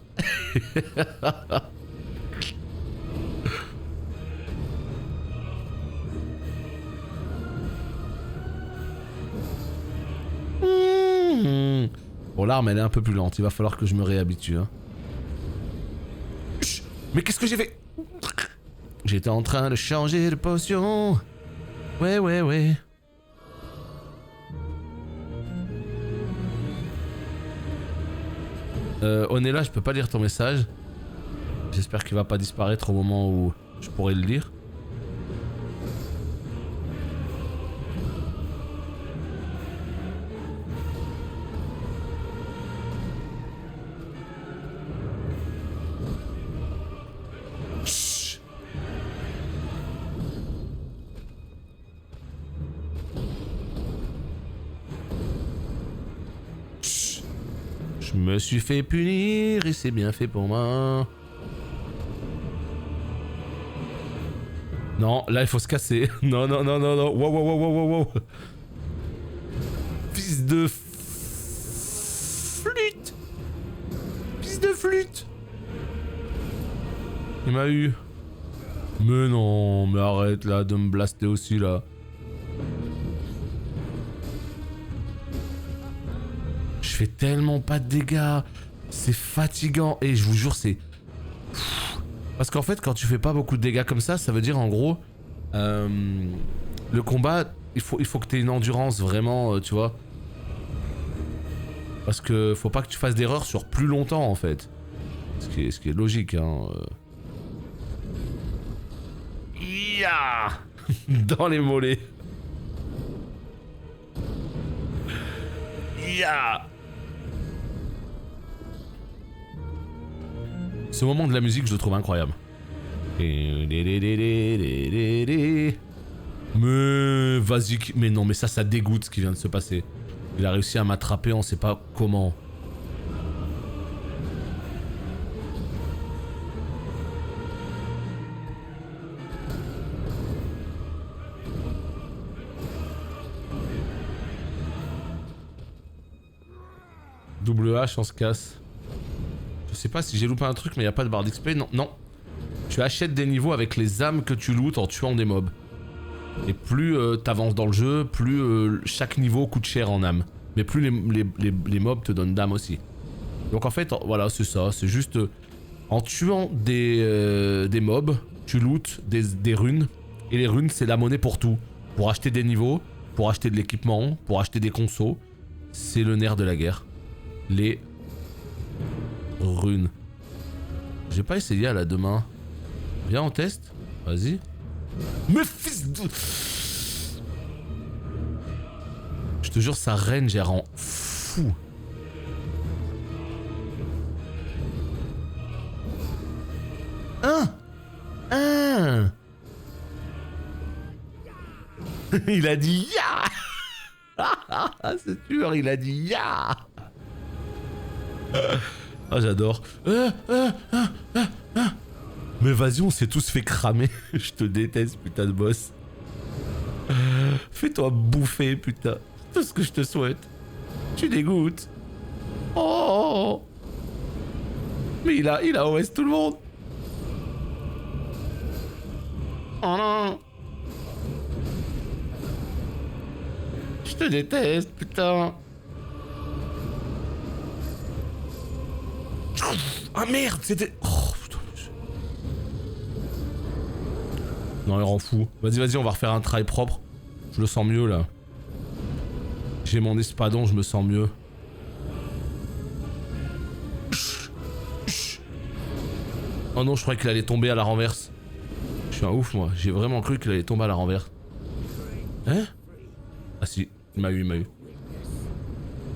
Bon, l'arme elle est un peu plus lente, il va falloir que je me réhabitue. Hein. Chut, mais qu'est-ce que j'ai fait? J'étais en train de changer de potion. Ouais. On est là, je peux pas lire ton message. J'espère qu'il va pas disparaître au moment où je pourrai le lire. Chut. Chut. Je me suis fait punir et c'est bien fait pour moi. Non, là il faut se casser. Non. Wow. Fils de flûte. Fils de flûte. Il m'a eu. Mais non, mais arrête là de me blaster aussi là. Je fais tellement pas de dégâts. C'est fatigant. Et je vous jure, c'est... Parce qu'en fait, quand tu fais pas beaucoup de dégâts comme ça veut dire en gros... le combat, il faut que tu aies une endurance vraiment, tu vois. Parce que faut pas que tu fasses d'erreur sur plus longtemps en fait. Ce qui est logique, hein. Ya dans les mollets. Ya. Ce moment de la musique, je le trouve incroyable. Mais vas-y, mais non, mais ça dégoûte ce qui vient de se passer. Il a réussi à m'attraper, on sait pas comment. Double H, on se casse. Je sais pas si j'ai loupé un truc, mais y a pas de barre d'XP. Non, non. Tu achètes des niveaux avec les âmes que tu lootes en tuant des mobs. Et plus t'avances dans le jeu, plus chaque niveau coûte cher en âmes. Mais plus les mobs te donnent d'âmes aussi. Donc en fait, voilà, c'est ça. C'est juste en tuant des mobs, tu lootes des runes. Et les runes, c'est la monnaie pour tout. Pour acheter des niveaux, pour acheter de l'équipement, pour acheter des consos. C'est le nerf de la guerre. Les runes. J'ai pas essayé à la demain. Viens, on teste. Vas-y. Mais fils de... Je te jure, sa reine, j'ai rend fou. Il a dit ya. C'est sûr, il a dit ya. Ah, j'adore. Mais vas-y, on s'est tous fait cramer. Je te déteste, putain de boss. Fais-toi bouffer, putain. Tout ce que je te souhaite. Tu dégoûtes. Oh. Mais il a OS tout le monde. Oh non. Je te déteste, putain. Ah merde, c'était... Oh, putain. Non, il rend fou. Vas-y, on va refaire un try propre. Je le sens mieux, là. J'ai mon espadon, je me sens mieux. Oh non, je croyais qu'il allait tomber à la renverse. Je suis un ouf, moi. J'ai vraiment cru qu'il allait tomber à la renverse. Hein? Ah si, il m'a eu.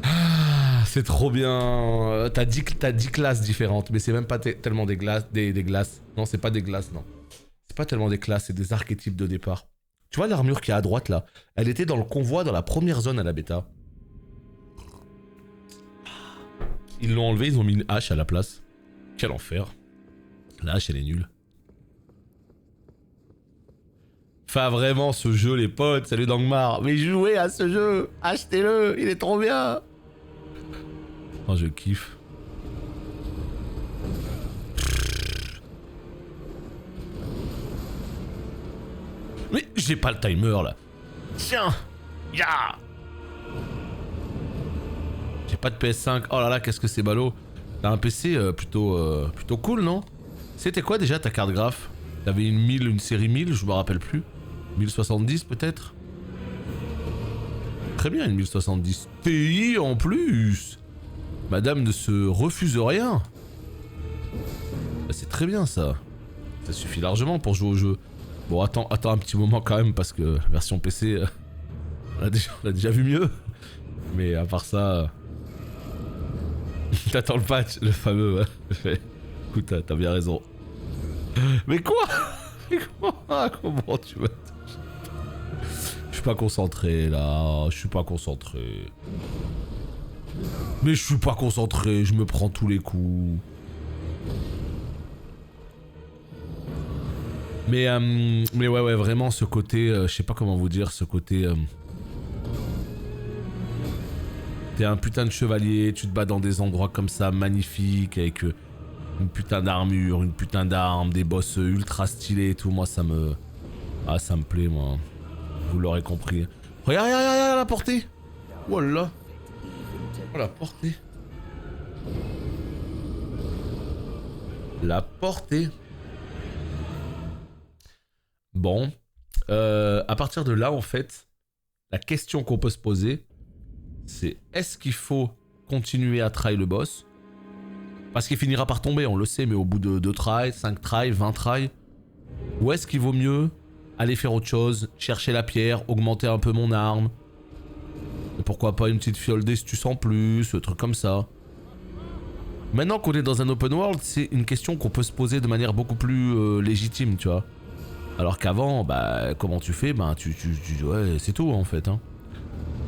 Ah, c'est trop bien. T'as 10 classes différentes, mais c'est même pas tellement des glaces. Non, c'est pas des glaces, non. C'est pas tellement des classes, c'est des archétypes de départ. Tu vois l'armure qui est à droite, là? Elle était dans le convoi, dans la première zone à la bêta. Ils l'ont enlevé, ils ont mis une hache à la place. Quel enfer. La hache, elle est nulle. Enfin, vraiment, ce jeu, les potes, salut Dangmar. Mais jouez à ce jeu. Achetez-le, il est trop bien. Oh, je kiffe. Mais j'ai pas le timer, là. Tiens. Ya. J'ai pas de PS5. Oh là là, qu'est-ce que c'est ballot. T'as un PC plutôt cool, non? C'était quoi déjà ta carte graphe? T'avais une série 1000, je me rappelle plus. 1070 peut-être? Très bien, une 1070 Ti en plus. Madame ne se refuse rien. Bah, c'est très bien ça. Ça suffit largement pour jouer au jeu. Bon, attends un petit moment quand même parce que la version PC, on a déjà vu mieux. Mais à part ça... T'attends le patch, le fameux. Écoute, t'as bien raison. Mais quoi? Comment tu vas... Je suis pas concentré là, je suis pas concentré. Mais je suis pas concentré, je me prends tous les coups. Mais ouais, vraiment ce côté, je sais pas comment vous dire, ce côté... T'es un putain de chevalier, tu te bats dans des endroits comme ça, magnifiques, avec une putain d'armure, une putain d'arme, des boss ultra stylés et tout. Moi, ça me... Ah, ça me plaît, moi. Vous l'aurez compris. Regarde la portée. Voilà. Oh, la portée. La portée. Bon. À partir de là, en fait, la question qu'on peut se poser, c'est est-ce qu'il faut continuer à try le boss? Parce qu'il finira par tomber, on le sait, mais au bout de 2 tries, 5 tries, 20 tries. Ou est-ce qu'il vaut mieux aller faire autre chose, chercher la pierre, augmenter un peu mon arme? Et pourquoi pas une petite fiole d'estus en plus, un truc comme ça. Maintenant qu'on est dans un open world, c'est une question qu'on peut se poser de manière beaucoup plus légitime, tu vois. Alors qu'avant, bah, comment tu fais? Bah, ouais, c'est tout en fait. Hein.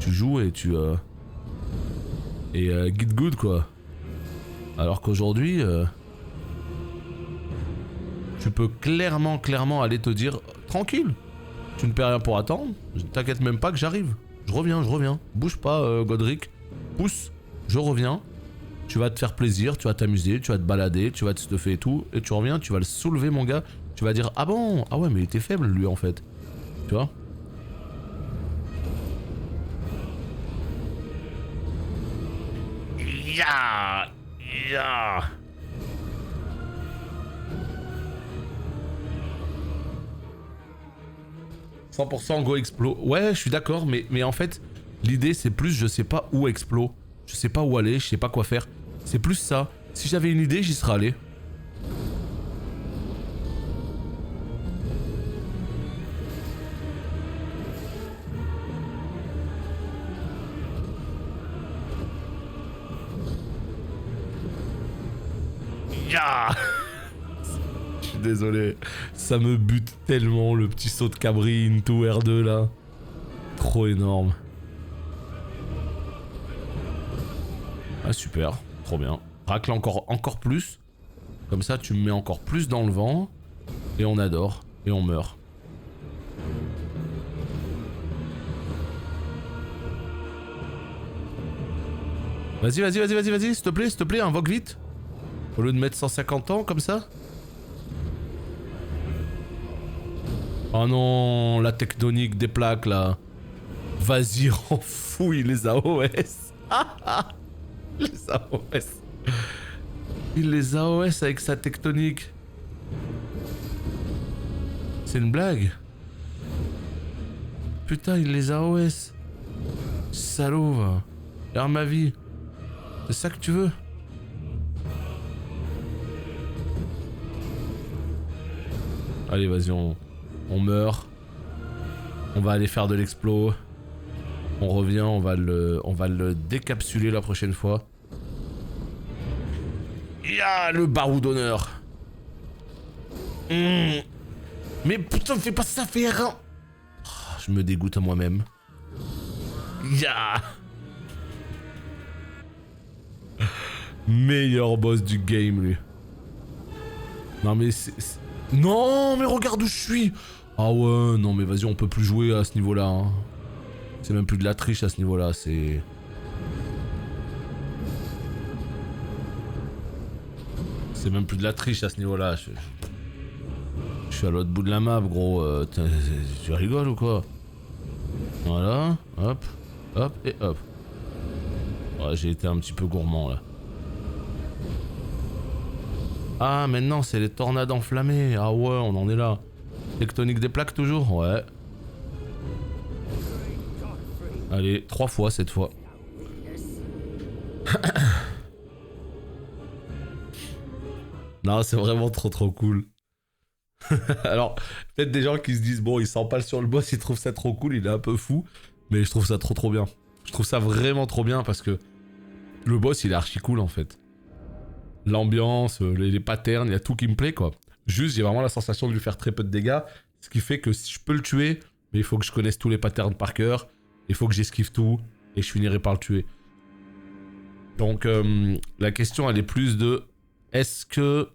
Tu joues et tu... get good quoi. Alors qu'aujourd'hui, tu peux clairement aller te dire, tranquille, tu ne perds rien pour attendre, t'inquiète même pas que j'arrive. Je reviens. Bouge pas, Godric. Pousse, je reviens. Tu vas te faire plaisir, tu vas t'amuser, tu vas te balader, tu vas te stuffer et tout, et tu reviens, tu vas le soulever mon gars. Tu vas dire, ah bon, ah ouais mais il était faible lui en fait. Tu vois? Ya, ya. « 100% go explo ». Ouais, je suis d'accord, mais en fait, l'idée c'est plus je sais pas où explo. Je sais pas où aller, je sais pas quoi faire. C'est plus ça. Si j'avais une idée, j'y serais allé. Ya. Je suis désolé. Ça me bute tellement le petit saut de cabri into R2 là. Trop énorme. Ah super, trop bien. Racle encore plus. Comme ça tu me mets encore plus dans le vent. Et on adore. Et on meurt. Vas-y, s'il te plaît, invoque vite. Au lieu de mettre 150 ans comme ça. Oh non, la tectonique des plaques là. Vas-y, renfouille les AOS. Les AOS. Il les AOS avec sa tectonique. C'est une blague. Putain, il les AOS. Salaud, va. Regarde ma vie. C'est ça que tu veux? Allez, vas-y, on meurt. On va aller faire de l'explo. On revient, on va le décapsuler la prochaine fois. Ya, le barou d'honneur. Mais putain, fais pas ça, fais rien. Oh, je me dégoûte à moi-même. Ya. Meilleur boss du game, lui. Non mais c'est... Non mais regarde où je suis. Ah ouais, non mais vas-y, on peut plus jouer à ce niveau-là. Hein. C'est même plus de la triche à ce niveau-là, c'est... C'est même plus de la triche à ce niveau-là. Je suis à l'autre bout de la map, gros. Tu rigoles ou quoi? Voilà, hop, hop et hop. Ouais, j'ai été un petit peu gourmand là. Ah, maintenant c'est les tornades enflammées. Ah ouais, on en est là. Tectonique des plaques toujours? Ouais. Allez, 3 fois cette fois. Non, c'est vraiment trop cool. Alors, peut-être des gens qui se disent, bon, il s'empale sur le boss, il trouve ça trop cool, il est un peu fou. Mais je trouve ça trop bien. Je trouve ça vraiment trop bien parce que le boss, il est archi cool en fait. L'ambiance, les patterns, il y a tout qui me plaît quoi. Juste, j'ai vraiment la sensation de lui faire très peu de dégâts. Ce qui fait que si je peux le tuer, mais il faut que je connaisse tous les patterns par cœur. Il faut que j'esquive tout et je finirai par le tuer. Donc, la question, elle est plus de... Est-ce que...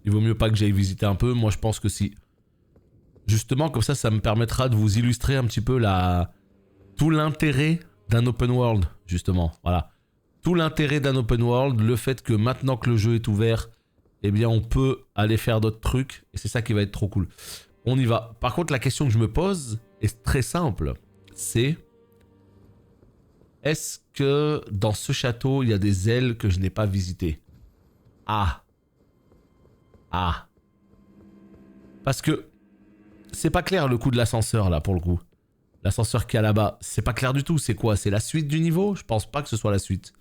Il vaut mieux pas que j'aille visiter un peu? Moi, je pense que si. Justement, comme ça me permettra de vous illustrer un petit peu tout l'intérêt d'un open world, justement. Voilà. Tout l'intérêt d'un open world, le fait que maintenant que le jeu est ouvert, eh bien, on peut aller faire d'autres trucs. Et c'est ça qui va être trop cool. On y va. Par contre, la question que je me pose est très simple. C'est... Est-ce que dans ce château, il y a des ailes que je n'ai pas visitées? Ah. Ah. Parce que c'est pas clair le coup de l'ascenseur là pour le coup. L'ascenseur qui est là-bas, c'est pas clair du tout. C'est quoi? C'est la suite du niveau? Je pense pas que ce soit la suite.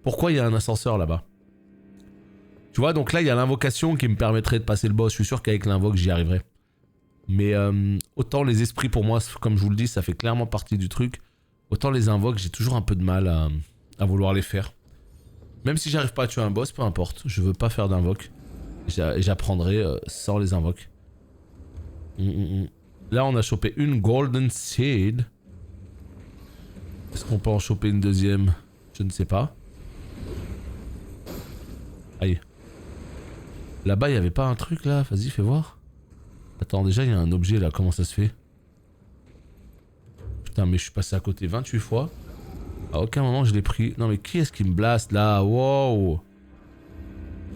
Pourquoi il y a un ascenseur là-bas? Tu vois, donc là il y a l'invocation qui me permettrait de passer le boss. Je suis sûr qu'avec l'invoque j'y arriverai. Mais autant les esprits pour moi, comme je vous le dis, ça fait clairement partie du truc. Autant les invoques, j'ai toujours un peu de mal à vouloir les faire. Même si j'arrive pas à tuer un boss, peu importe. Je veux pas faire d'invoque. J'apprendrai sans les invoques. Là, on a chopé une Golden Seed. Est-ce qu'on peut en choper une deuxième? Je ne sais pas. Aïe. Là-bas, il n'y avait pas un truc là? Vas-y, fais voir. Attends, déjà, il y a un objet là. Comment ça se fait? Putain, mais je suis passé à côté 28 fois. À aucun moment, je l'ai pris. Non, mais qui est-ce qui me blaste là? Wow.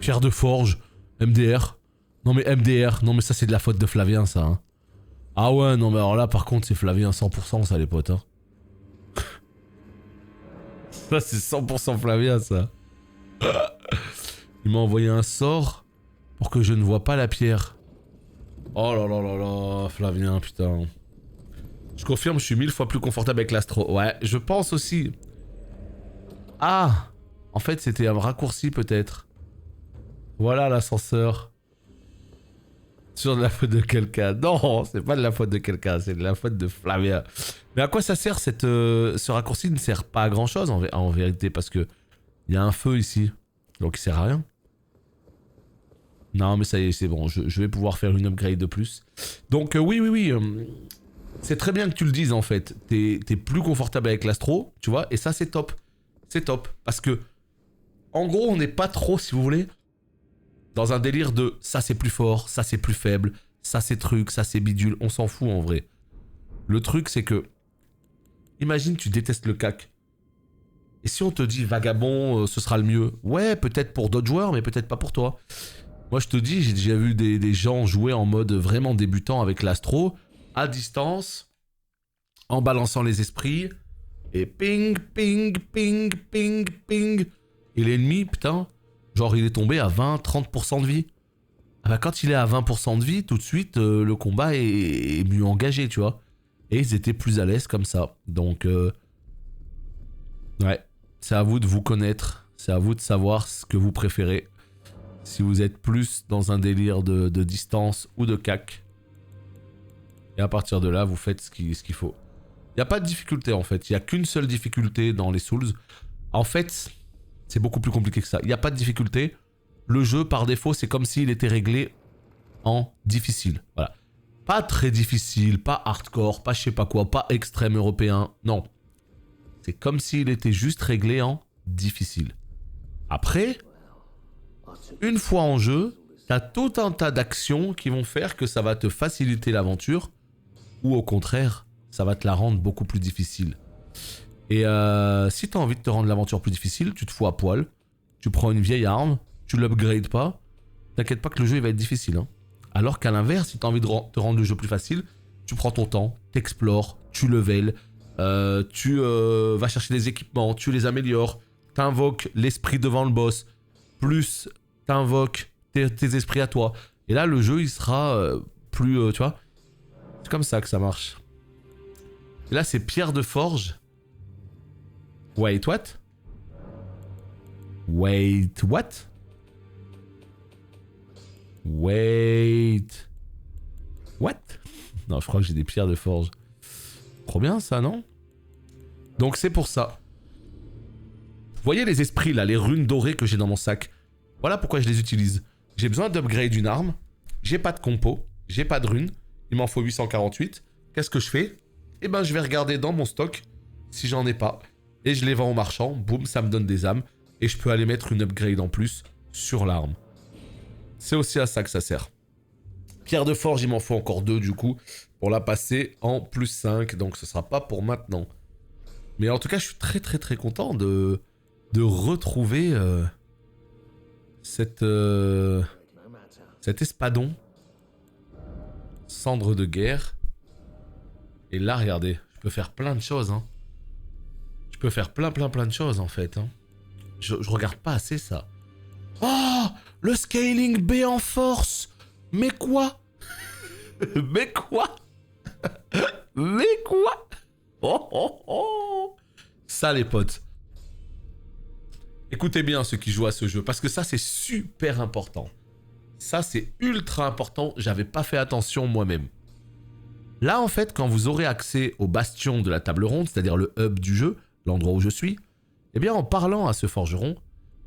Pierre de forge. MDR. Non, mais MDR. Non, mais ça, c'est de la faute de Flavien, ça. Hein. Ah ouais, non, mais alors là, par contre, c'est Flavien 100%, ça, les potes. Hein. Ça, c'est 100% Flavien, ça. Il m'a envoyé un sort pour que je ne vois pas la pierre. Oh là là là là, Flavien, putain. Je confirme, je suis 1000 fois plus confortable avec l'astro. Ouais, je pense aussi. Ah, en fait, c'était un raccourci, peut-être. Voilà l'ascenseur. Sur de la faute de quelqu'un. Non, c'est pas de la faute de quelqu'un, c'est de la faute de Flavien. Mais à quoi ça sert ce raccourci? Ne sert pas à grand chose en vérité, parce que il y a un feu ici, donc il sert à rien. Non, mais ça y est, c'est bon, je vais pouvoir faire une upgrade de plus. Donc oui, c'est très bien que tu le dises en fait. T'es plus confortable avec l'astro, tu vois, et ça c'est top. C'est top, parce que en gros on n'est pas trop, si vous voulez, dans un délire de ça c'est plus fort, ça c'est plus faible, ça c'est truc, ça c'est bidule, on s'en fout en vrai. Le truc c'est que, imagine tu détestes le cac. Et si on te dit vagabond, ce sera le mieux. Ouais, peut-être pour d'autres joueurs, mais peut-être pas pour toi. Moi je te dis, j'ai déjà vu des gens jouer en mode vraiment débutant avec l'astro, à distance, en balançant les esprits, et ping, ping, ping, ping, ping. Et l'ennemi, putain, genre il est tombé à 20-30% de vie. Ah bah quand il est à 20% de vie, tout de suite, le combat est mieux engagé, tu vois. Et ils étaient plus à l'aise comme ça. Donc, ouais, c'est à vous de vous connaître. C'est à vous de savoir ce que vous préférez. Si vous êtes plus dans un délire de distance ou de cac. Et à partir de là, vous faites ce qu'il faut. Il n'y a pas de difficulté en fait. Il n'y a qu'une seule difficulté dans les Souls. En fait, c'est beaucoup plus compliqué que ça. Il n'y a pas de difficulté. Le jeu, par défaut, c'est comme s'il était réglé en difficile. Voilà. Pas très difficile, pas hardcore, pas je sais pas quoi, pas extrême européen. Non. C'est comme s'il était juste réglé en difficile. Après, une fois en jeu, t'as tout un tas d'actions qui vont faire que ça va te faciliter l'aventure, ou au contraire, ça va te la rendre beaucoup plus difficile. Et si t'as envie de te rendre l'aventure plus difficile, tu te fous à poil, tu prends une vieille arme, tu l'upgrades pas, t'inquiète pas que le jeu il va être difficile. Hein. Alors qu'à l'inverse, si t'as envie de te rendre le jeu plus facile, tu prends ton temps, t'explores, tu level, tu vas chercher des équipements, tu les améliores, t'invoques l'esprit devant le boss, plus t'invoques tes esprits à toi. Et là, le jeu il sera plus, tu vois, c'est comme ça que ça marche. Et là, c'est pierre de forge. Wait, what? Wait, what? Wait. What? Non, je crois que j'ai des pierres de forge. Trop bien ça, non? Donc c'est pour ça. Vous voyez les esprits là, les runes dorées que j'ai dans mon sac? Voilà pourquoi je les utilise. J'ai besoin d'upgrade une arme. J'ai pas de compo. J'ai pas de runes. Il m'en faut 848. Qu'est-ce que je fais? Eh ben je vais regarder dans mon stock si j'en ai pas. Et je les vends au marchand. Boum, ça me donne des âmes. Et je peux aller mettre une upgrade en plus sur l'arme. C'est aussi à ça que ça sert. Pierre de forge, il m'en faut encore 2 du coup. Pour la passer en plus 5. Donc ce sera pas pour maintenant. Mais en tout cas, je suis très très très content de retrouver cet espadon. Cendre de guerre. Et là, regardez, je peux faire plein de choses. Hein. Je peux faire plein de choses en fait. Hein. Je regarde pas assez ça. Oh, le scaling B en force. Mais quoi? Mais quoi? Mais quoi? Oh oh oh. Ça les potes. Écoutez bien ceux qui jouent à ce jeu, parce que ça c'est super important. Ça c'est ultra important, j'avais pas fait attention moi-même. Là en fait, quand vous aurez accès au bastion de la table ronde, c'est-à-dire le hub du jeu, l'endroit où je suis, eh bien en parlant à ce forgeron,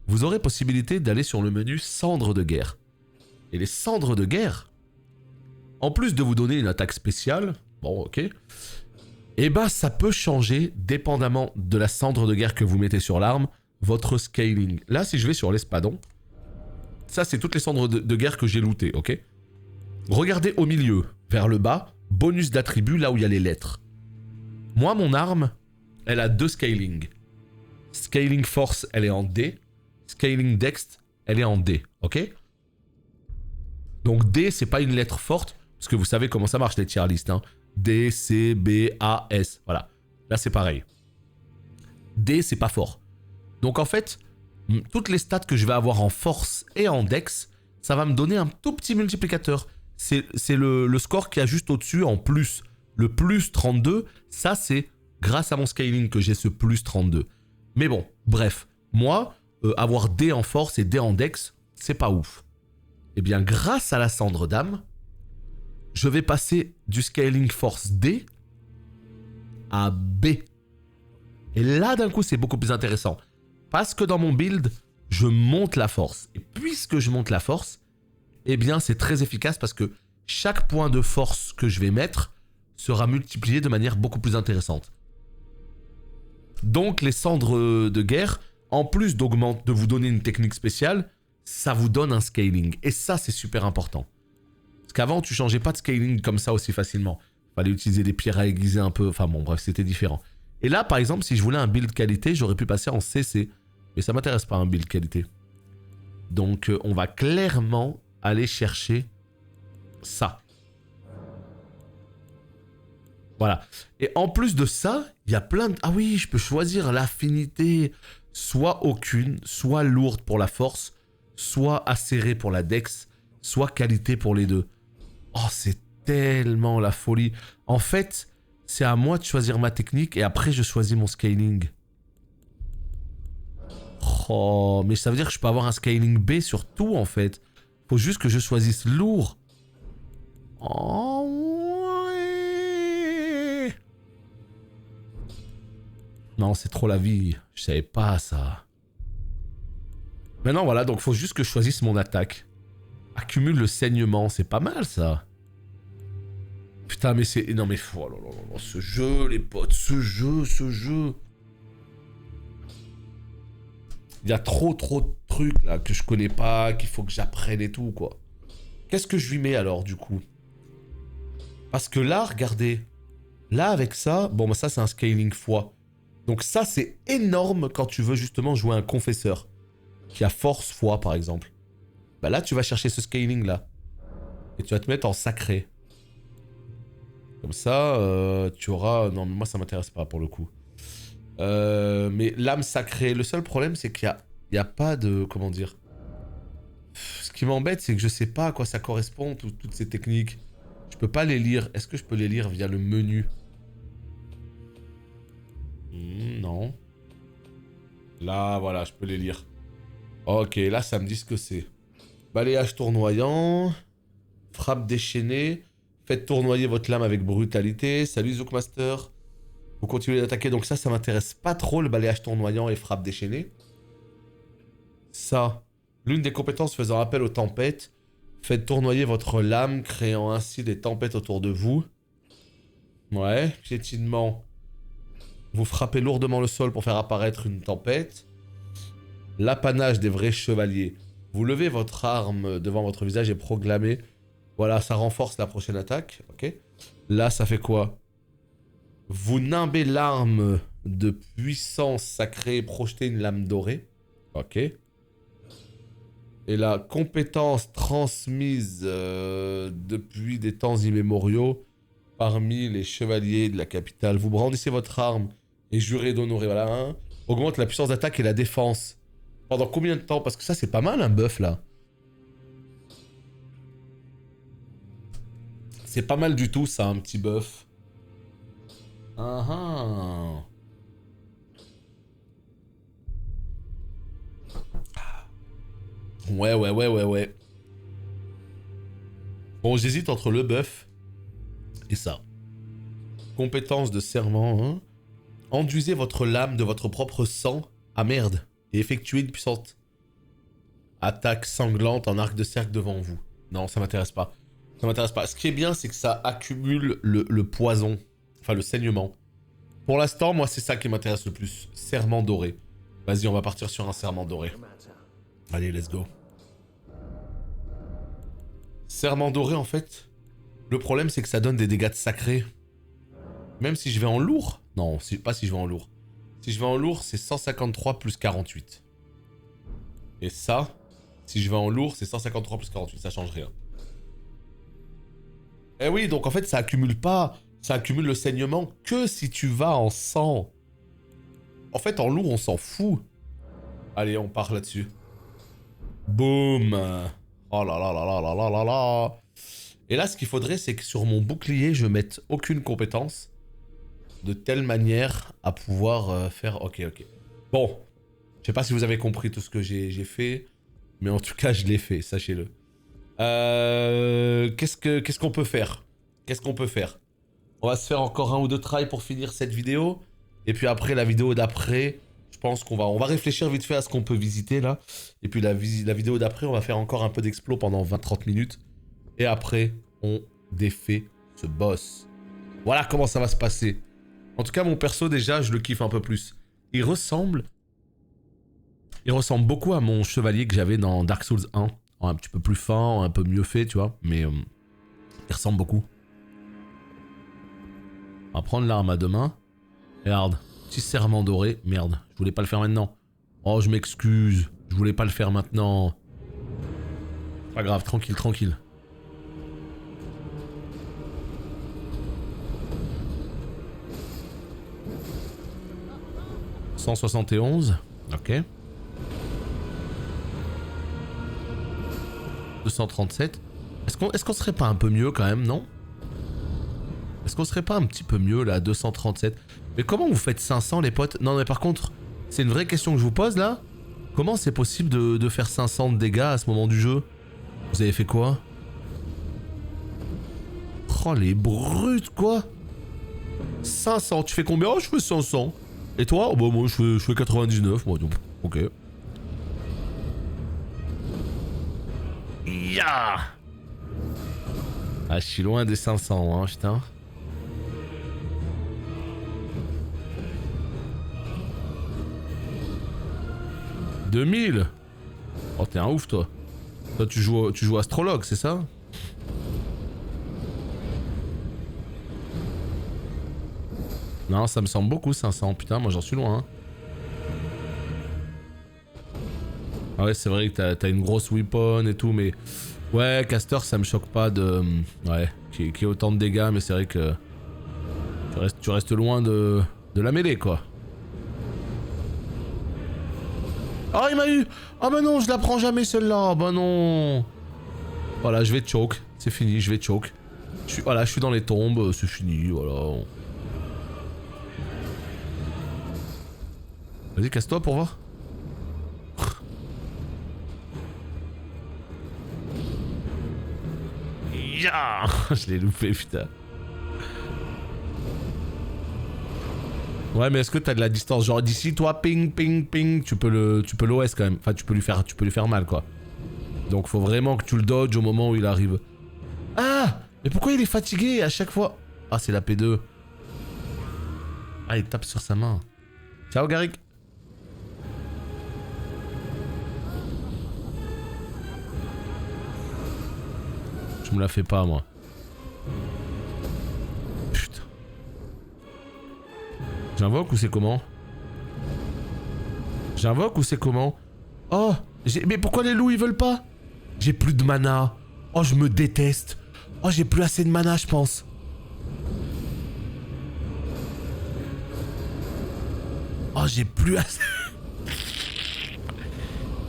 vous aurez possibilité d'aller sur le menu cendres de guerre. Et les cendres de guerre, en plus de vous donner une attaque spéciale, bon ok, eh ben ça peut changer, dépendamment de la cendre de guerre que vous mettez sur l'arme, votre scaling. Là, si je vais sur l'espadon, ça, c'est toutes les cendres de guerre que j'ai lootées, ok? Regardez au milieu, vers le bas, bonus d'attribut, là où il y a les lettres. Moi, mon arme, elle a 2 scaling. Scaling force, elle est en D. Scaling dex, elle est en D, ok? Donc D, c'est pas une lettre forte, parce que vous savez comment ça marche, les tier list, hein? D, C, B, A, S, voilà. Là, c'est pareil. D, c'est pas fort. Donc en fait, toutes les stats que je vais avoir en force et en dex, ça va me donner un tout petit multiplicateur. C'est le score qui a juste au-dessus en plus. Le plus 32, ça c'est grâce à mon scaling que j'ai ce plus 32. Mais bon, bref, moi, avoir D en force et D en dex, c'est pas ouf. Eh bien, grâce à la cendre d'âme, je vais passer du scaling force D à B. Et là, d'un coup, c'est beaucoup plus intéressant. Parce que dans mon build, je monte la force. Et puisque je monte la force, eh bien c'est très efficace parce que chaque point de force que je vais mettre sera multiplié de manière beaucoup plus intéressante. Donc les cendres de guerre, en plus de vous donner une technique spéciale, ça vous donne un scaling. Et ça, c'est super important. Parce qu'avant, tu changeais pas de scaling comme ça aussi facilement. Il fallait utiliser des pierres à aiguiser un peu. Enfin bon, bref, c'était différent. Et là, par exemple, si je voulais un build qualité, j'aurais pu passer en CC. Mais ça m'intéresse pas un build qualité. Donc on va clairement aller chercher ça. Voilà. Et en plus de ça, il y a plein de... Ah oui, je peux choisir l'affinité. Soit aucune, soit lourde pour la force, soit acérée pour la dex, soit qualité pour les deux. Oh, c'est tellement la folie. En fait, c'est à moi de choisir ma technique et après je choisis mon scaling. Oh, mais ça veut dire que je peux avoir un scaling B sur tout en fait. Faut juste que je choisisse lourd. Oh ouais. Non, c'est trop la vie. Je savais pas ça. Maintenant voilà, donc faut juste que je choisisse mon attaque. Accumule le saignement, c'est pas mal ça. Putain, mais c'est... Non mais... Oh là là là, ce jeu, les potes, ce jeu. Il y a trop de trucs là que je connais pas, qu'il faut que j'apprenne et tout quoi. Qu'est-ce que je lui mets alors du coup? Parce que là, regardez. Là avec ça, bon bah ça c'est un scaling fois. Donc ça c'est énorme quand tu veux justement jouer un confesseur. Qui a force fois par exemple. Bah là tu vas chercher ce scaling là. Et tu vas te mettre en sacré. Comme ça, tu auras... Non mais moi ça m'intéresse pas pour le coup. Mais l'âme sacrée, le seul problème c'est qu'il y a pas de... Comment dire? Ce qui m'embête c'est que je sais pas à quoi ça correspond, toutes ces techniques. Je peux pas les lire. Est-ce que je peux les lire via le menu? Non. Là, voilà, je peux les lire. Ok, là ça me dit ce que c'est. Balayage tournoyant. Frappe déchaînée. Faites tournoyer votre lame avec brutalité. Salut Zookmaster. Vous continuez d'attaquer, donc ça m'intéresse pas trop, le balayage tournoyant et frappe déchaînée. Ça, l'une des compétences faisant appel aux tempêtes. Faites tournoyer votre lame, créant ainsi des tempêtes autour de vous. Ouais, piétinement. Vous frappez lourdement le sol pour faire apparaître une tempête. L'apanage des vrais chevaliers. Vous levez votre arme devant votre visage et proclamez. Voilà, ça renforce la prochaine attaque. Ok. Là, ça fait quoi? Vous nimbez l'arme de puissance sacrée et projetez une lame dorée. Ok. Et la compétence transmise depuis des temps immémoriaux parmi les chevaliers de la capitale. Vous brandissez votre arme Et juré d'honorer, voilà. Hein. Augmente la puissance d'attaque et la défense. Pendant combien de temps? Parce que ça, c'est pas mal, un buff, là. C'est pas mal du tout, ça, un petit buff. Ah ah. Ouais. Bon, j'hésite entre le buff et ça. Compétence de serment, hein. Enduisez votre lame de votre propre sang. Ah merde. Et effectuez une puissante attaque sanglante en arc de cercle devant vous. Non, ça m'intéresse pas. Ça m'intéresse pas. Ce qui est bien, c'est que ça accumule le poison. Enfin, le saignement. Pour l'instant, moi, c'est ça qui m'intéresse le plus. Serment doré. Vas-y, on va partir sur un serment doré. Allez, let's go. Serment doré, en fait, le problème, c'est que ça donne des dégâts de sacré. Même si je vais en lourd. Non, pas si je vais en lourd. Si je vais en lourd, c'est 153 plus 48. Et ça, si je vais en lourd, c'est 153 plus 48. Ça change rien. Eh oui, donc en fait, ça accumule pas... Ça accumule le saignement que si tu vas en sang. En fait, en lourd, on s'en fout. Allez, on part là-dessus. Boum. Oh là là là là là là là là. Et là, ce qu'il faudrait, c'est que sur mon bouclier, je mette aucune compétence. De telle manière à pouvoir faire... Ok. Bon. Je sais pas si vous avez compris tout ce que j'ai fait. Mais en tout cas, je l'ai fait, sachez-le. Qu'est-ce qu'on peut faire? On va se faire encore un ou deux tries pour finir cette vidéo. Et puis après, la vidéo d'après, je pense qu'on va réfléchir vite fait à ce qu'on peut visiter là. Et puis la vidéo d'après, on va faire encore un peu d'explo pendant 20-30 minutes. Et après, on défait ce boss. Voilà comment ça va se passer. En tout cas, mon perso, déjà, je le kiffe un peu plus. Il ressemble beaucoup à mon chevalier que j'avais dans Dark Souls 1. Un petit peu plus fin, un peu mieux fait, tu vois. Mais il ressemble beaucoup. On va prendre l'arme à deux mains. Regarde, petit serment doré. Merde, je voulais pas le faire maintenant. Oh, je m'excuse. Je voulais pas le faire maintenant. Pas grave, tranquille. 171. Ok. 237. Est-ce qu'on serait pas un peu mieux quand même, non? Est-ce qu'on serait pas un petit peu mieux là, 237? Mais comment vous faites 500 les potes? Non mais par contre, c'est une vraie question que je vous pose là. Comment c'est possible de faire 500 de dégâts à ce moment du jeu? Vous avez fait quoi? Oh les brutes quoi. 500, tu fais combien? Oh je fais 500. Et toi? Oh bah moi je fais 99, moi donc. Ok. Ya. Ah je suis loin des 500 hein putain. 2000. Oh t'es un ouf toi. Toi tu joues astrologue c'est ça? Non ça me semble beaucoup 500 putain moi j'en suis loin hein. Ah ouais c'est vrai que t'as une grosse weapon et tout mais... Ouais caster ça me choque pas de... Ouais qu'il y ait autant de dégâts mais c'est vrai que... Tu restes loin de la mêlée quoi. Oh il m'a eu. Oh bah non je la prends jamais celle-là. Bah non. Voilà je vais choke. C'est fini je vais choke. Voilà je suis dans les tombes. C'est fini voilà. Vas-y casse-toi pour voir. Ya. Je l'ai loupé putain. Ouais mais est-ce que t'as de la distance genre d'ici toi ping tu peux l'OS quand même. Enfin tu peux lui faire mal quoi. Donc faut vraiment que tu le dodges au moment où il arrive. Ah mais pourquoi il est fatigué à chaque fois? Ah c'est la P2. Ah il tape sur sa main. Ciao Garrick. Je me la fais pas moi. Putain. J'invoque ou c'est comment? Oh mais pourquoi les loups ils veulent pas? J'ai plus de mana. Oh je me déteste. Oh j'ai plus assez de mana je pense. Oh, j'ai plus assez...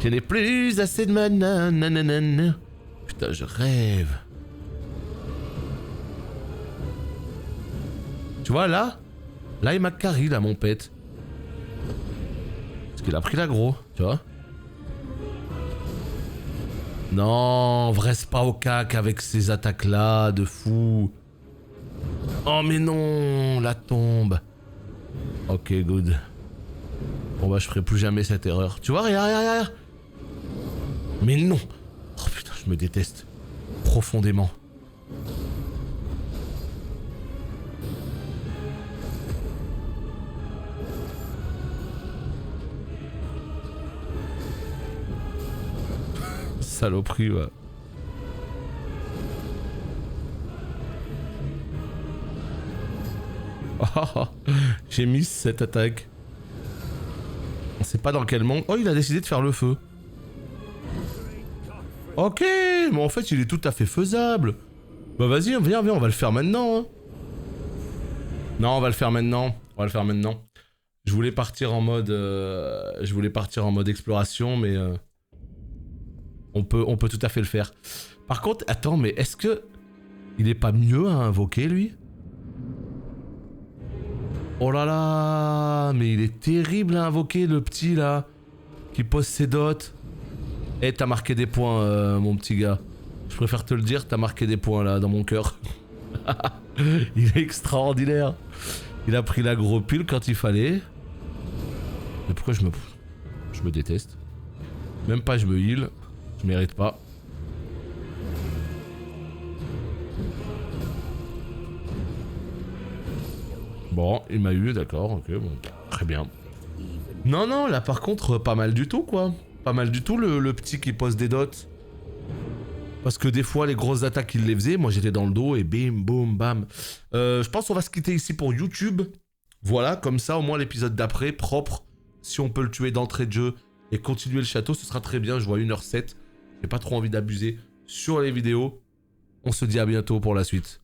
Je n'ai plus assez de mana, nanana. Putain, je rêve. Tu vois, là, il m'a carry, là, mon pet. Parce qu'il a pris l'aggro, tu vois. Non, reste pas au cac avec ces attaques-là, de fou. Oh, mais non, la tombe. Ok, good. Bon, bah, je ferai plus jamais cette erreur. Tu vois, regarde. Mais non. Oh, putain, je me déteste. Profondément. Saloperie, ouais. Oh, j'ai mis cette attaque. On sait pas dans quel monde. Oh, il a décidé de faire le feu. Ok, mais en fait, il est tout à fait faisable. Bah vas-y, viens, on va le faire maintenant. Hein. Non, on va le faire maintenant. Je voulais partir en mode, exploration, mais on peut tout à fait le faire. Par contre, attends, mais est-ce que il est pas mieux à invoquer, lui? Oh là là, mais il est terrible à invoquer, le petit là, qui pose ses dots. Eh, t'as marqué des points, mon petit gars. Je préfère te le dire, t'as marqué des points là, dans mon cœur. Il est extraordinaire. Il a pris l'aggro pile quand il fallait. Mais pourquoi je me déteste? Même pas je me heal. Je mérite pas. Bon, il m'a eu, d'accord, ok, bon, très bien. Non, là par contre, pas mal du tout, quoi. Pas mal du tout, le petit qui pose des dots. Parce que des fois, les grosses attaques, il les faisait. Moi, j'étais dans le dos et bim, boum, bam. Je pense qu'on va se quitter ici pour YouTube. Voilà, comme ça, au moins l'épisode d'après, propre. Si on peut le tuer d'entrée de jeu et continuer le château, ce sera très bien. Je vois 1h07. J'ai pas trop envie d'abuser sur les vidéos. On se dit à bientôt pour la suite.